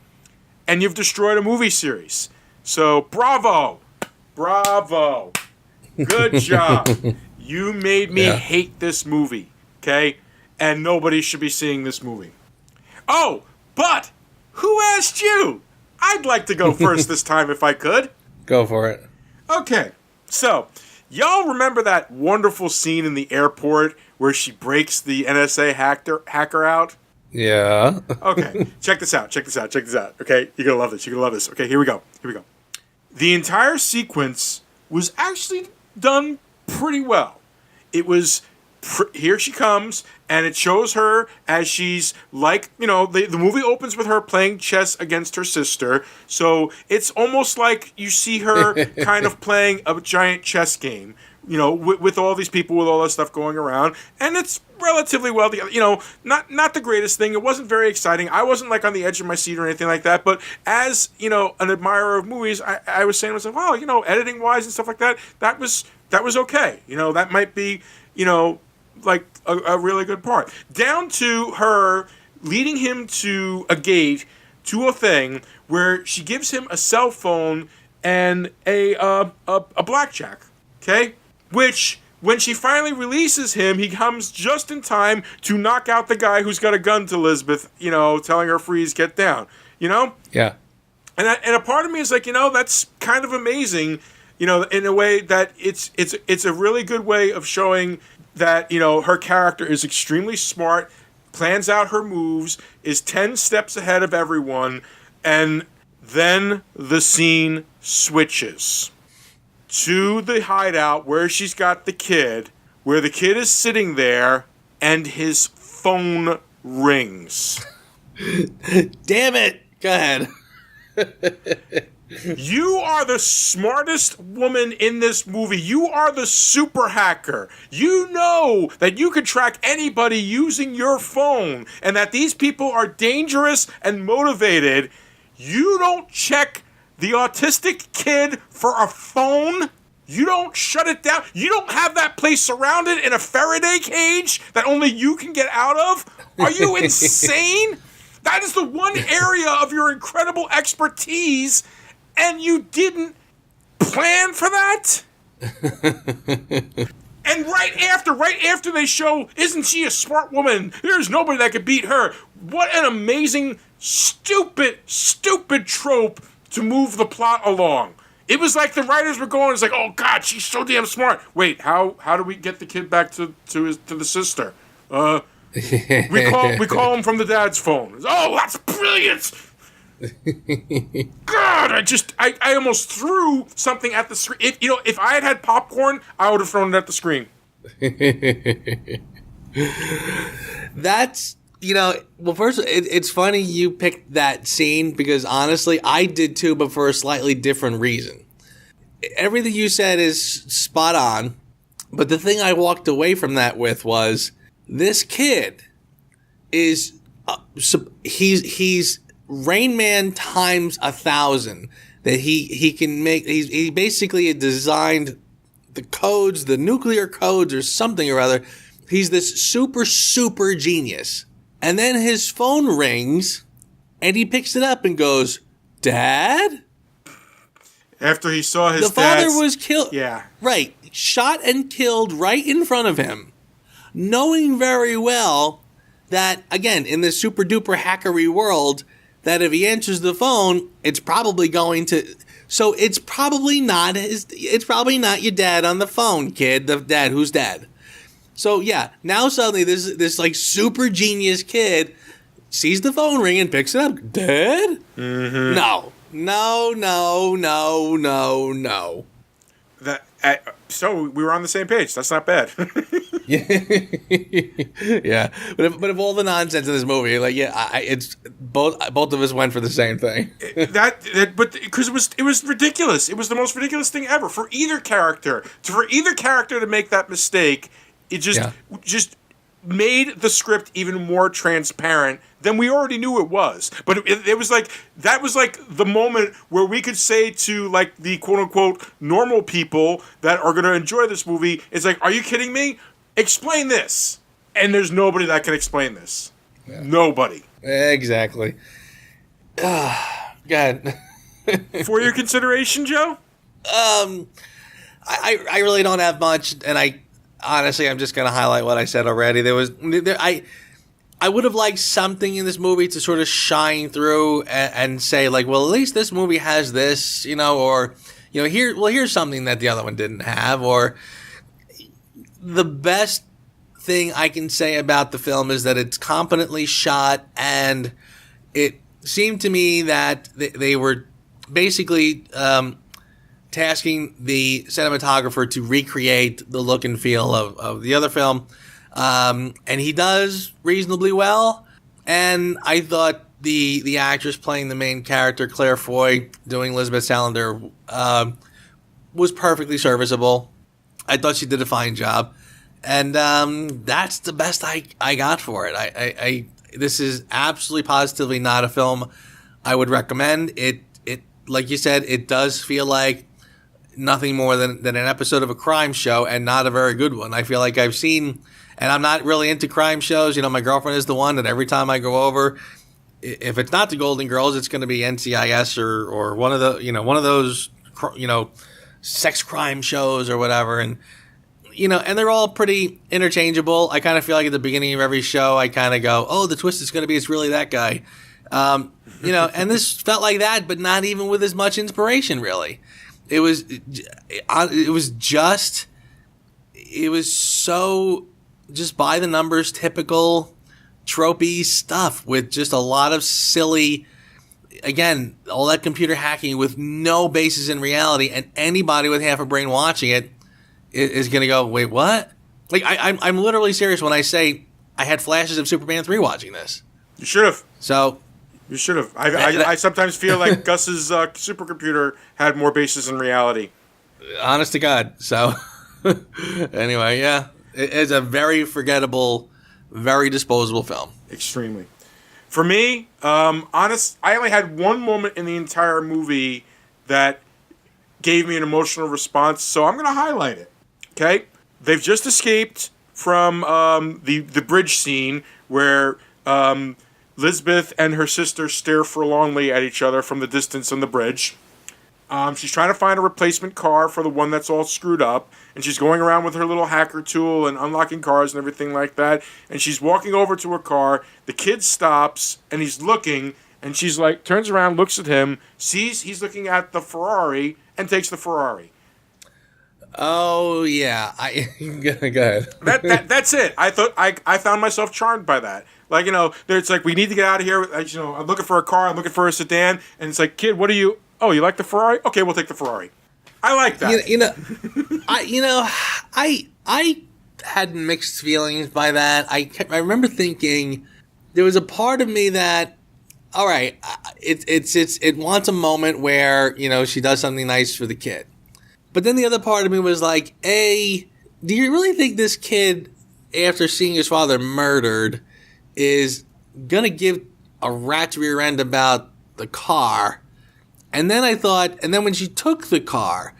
and you've destroyed a movie series. So, bravo. Bravo. Good job. You made me hate this movie, okay? And nobody should be seeing this movie. Oh, but who asked you? I'd like to go first this time if I could. Go for it. Okay, so y'all remember that wonderful scene in the airport where she breaks the NSA hacker out? Yeah. Okay, check this out. Okay, you're going to love this. Okay, here we go. The entire sequence was actually done pretty well. It was, here she comes, and it shows her as she's like, the movie opens with her playing chess against her sister. So it's almost like you see her kind of playing a giant chess game, with all these people, with all that stuff going around. And it's relatively well together. Not the greatest thing. It wasn't very exciting. I wasn't like on the edge of my seat or anything like that. But as, an admirer of movies, I was saying to myself, wow, editing wise and stuff like that, that was okay. That might be, like a really good part. Down to her leading him to a gate, to a thing where she gives him a cell phone and a blackjack. Okay? Which, when she finally releases him, he comes just in time to knock out the guy who's got a gun to Elizabeth, telling her freeze, get down. Yeah. And a part of me is like, that's kind of amazing, in a way that it's a really good way of showing that, her character is extremely smart, plans out her moves, is 10 steps ahead of everyone, and then the scene switches to the hideout where she's got the kid, where the kid is sitting there, and his phone rings. Damn it! Go ahead. You are the smartest woman in this movie. You are the super hacker. You know that you can track anybody using your phone and that these people are dangerous and motivated. You don't check the autistic kid for a phone. You don't shut it down. You don't have that place surrounded in a Faraday cage that only you can get out of. Are you insane? That is the one area of your incredible expertise, and you didn't plan for that? And right after they show, isn't she a smart woman? There's nobody that could beat her. What an amazing, stupid trope to move the plot along. It was like the writers were going, it's like, oh God, she's so damn smart. Wait, how do we get the kid back to the sister? We call him from the dad's phone. Oh, that's brilliant. God, I almost threw something at the screen. If I had popcorn, I would have thrown it at the screen. That's, well, first, it's funny you picked that scene because honestly, I did too, but for a slightly different reason. Everything you said is spot on, but the thing I walked away from that with was this kid is, he's Rain Man times 1,000. That he can make. He basically designed the codes, the nuclear codes, or something or other. He's this super genius. And then his phone rings, and he picks it up and goes, "Dad?" After he saw his father was killed. Yeah, right, shot and killed right in front of him. knowing very well that, again, in this super duper hackery world, that if he answers the phone, it's probably going to. So it's probably not your dad on the phone, kid. The dad who's dead. So yeah, now suddenly this like super genius kid sees the phone ring and picks it up. Dad? Mm-hmm. No. So we were on the same page. That's not bad. Yeah, but if all the nonsense in this movie, like, yeah, it's both of us went for the same thing. But because it was ridiculous. It was the most ridiculous thing ever for either character. For either character to make that mistake, it just made the script even more transparent than we already knew it was. But it was like, that was like the moment where we could say to like the quote unquote normal people that are going to enjoy this movie, it's like, are you kidding me? Explain this. And there's nobody that can explain this. Yeah. Nobody. Exactly. Go ahead. For your consideration, Joe? I really don't have much, and honestly, I'm just going to highlight what I said already. I would have liked something in this movie to sort of shine through and say, like, well, at least this movie has this, or, here's something that the other one didn't have. Or the best thing I can say about the film is that it's competently shot, and it seemed to me that they were basically tasking the cinematographer to recreate the look and feel of the other film. And he does reasonably well. And I thought the actress playing the main character, Claire Foy, doing Elizabeth Salander, was perfectly serviceable. I thought she did a fine job. And that's the best I got for it. This is absolutely positively not a film I would recommend. It like you said, it does feel like nothing more than an episode of a crime show, and not a very good one. I feel like I've seen, and I'm not really into crime shows. My girlfriend is the one that every time I go over, if it's not the Golden Girls, it's going to be NCIS or one of those sex crime shows or whatever. And and they're all pretty interchangeable. I kind of feel like at the beginning of every show, I kind of go, oh, the twist is going to be it's really that guy. And this felt like that, but not even with as much inspiration, really. It was so just by the numbers, typical tropey stuff with just a lot of silly, again, all that computer hacking with no basis in reality, and anybody with half a brain watching it is going to go, wait, what? Like, I'm literally serious when I say I had flashes of Superman 3 watching this. You should have. So... You should have. I sometimes feel like Gus's supercomputer had more basis in reality. Honest to God. So, anyway, yeah. It's a very forgettable, very disposable film. Extremely. For me, I only had one moment in the entire movie that gave me an emotional response, so I'm going to highlight it. Okay? They've just escaped from the bridge scene where... Lisbeth and her sister stare forlornly at each other from the distance on the bridge. She's trying to find a replacement car for the one that's all screwed up, and she's going around with her little hacker tool and unlocking cars and everything like that, and she's walking over to a car. The kid stops, and he's looking, and she's like, turns around, looks at him, sees he's looking at the Ferrari, and takes the Ferrari. Oh, yeah. Go ahead. That's it. I found myself charmed by that. Like, it's like, we need to get out of here. I'm looking for a car. I'm looking for a sedan. And it's like, kid, what are you? Oh, you like the Ferrari? Okay, we'll take the Ferrari. I like that. I had mixed feelings by that. I remember thinking there was a part of me that, all right, it wants a moment where, she does something nice for the kid. But then the other part of me was like, do you really think this kid, after seeing his father murdered, is going to give a rat's rear end about the car? And then when she took the car,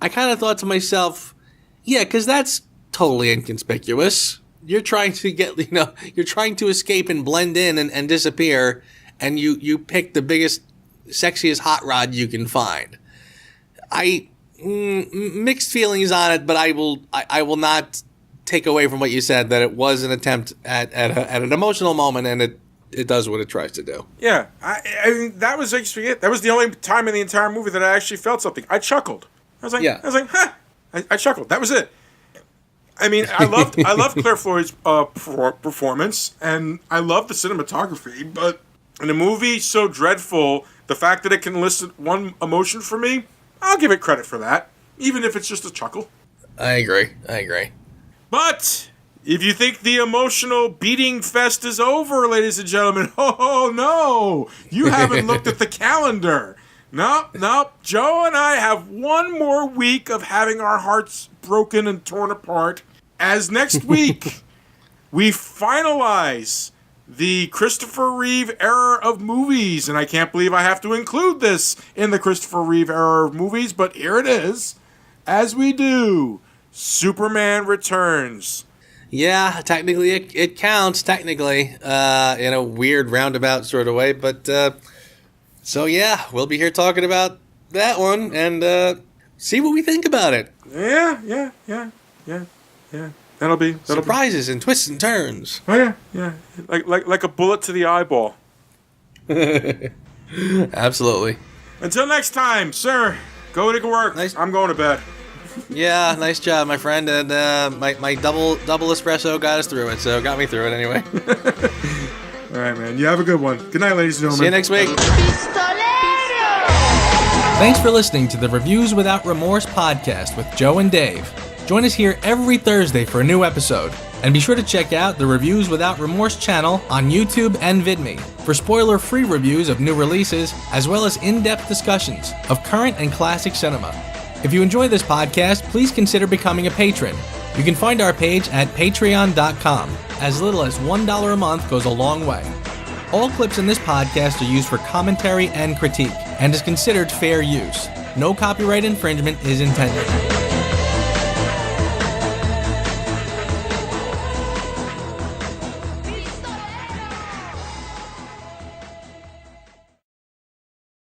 I kind of thought to myself, yeah, because that's totally inconspicuous. You're trying to you're trying to escape and blend in and disappear, and you pick the biggest, sexiest hot rod you can find. Mixed feelings on it, but I will not take away from what you said that it was an attempt at an emotional moment, and it does what it tries to do. Yeah, I mean, that was actually it. That was the only time in the entire movie that I actually felt something. I chuckled. I was like, huh. I chuckled. That was it. I mean, I loved Claire Floyd's performance, and I love the cinematography, but in a movie so dreadful, the fact that it can elicit one emotion for me, I'll give it credit for that, even if it's just a chuckle. I agree. But if you think the emotional beating fest is over, ladies and gentlemen, oh no, you haven't looked at the calendar. Nope. Joe and I have one more week of having our hearts broken and torn apart, as next week we finalize the Christopher Reeve era of movies. And I can't believe I have to include this in the Christopher Reeve era of movies, but here it is. As we do, Superman Returns. Yeah, technically it counts, in a weird roundabout sort of way, but so yeah, we'll be here talking about that one and see what we think about it. Yeah. That'll be surprises and twists and turns. Oh yeah. Like a bullet to the eyeball. Absolutely. Until next time, sir. Go to work. Nice. I'm going to bed. Yeah, nice job, my friend. And my double espresso got us through it, so got me through it anyway. All right, man. You have a good one. Good night, ladies and gentlemen. See you next week. Thanks for listening to the Reviews Without Remorse podcast with Joe and Dave. Join us here every Thursday for a new episode. And be sure to check out the Reviews Without Remorse channel on YouTube and VidMe for spoiler-free reviews of new releases, as well as in-depth discussions of current and classic cinema. If you enjoy this podcast, please consider becoming a patron. You can find our page at patreon.com. As little as $1 a month goes a long way. All clips in this podcast are used for commentary and critique, and is considered fair use. No copyright infringement is intended.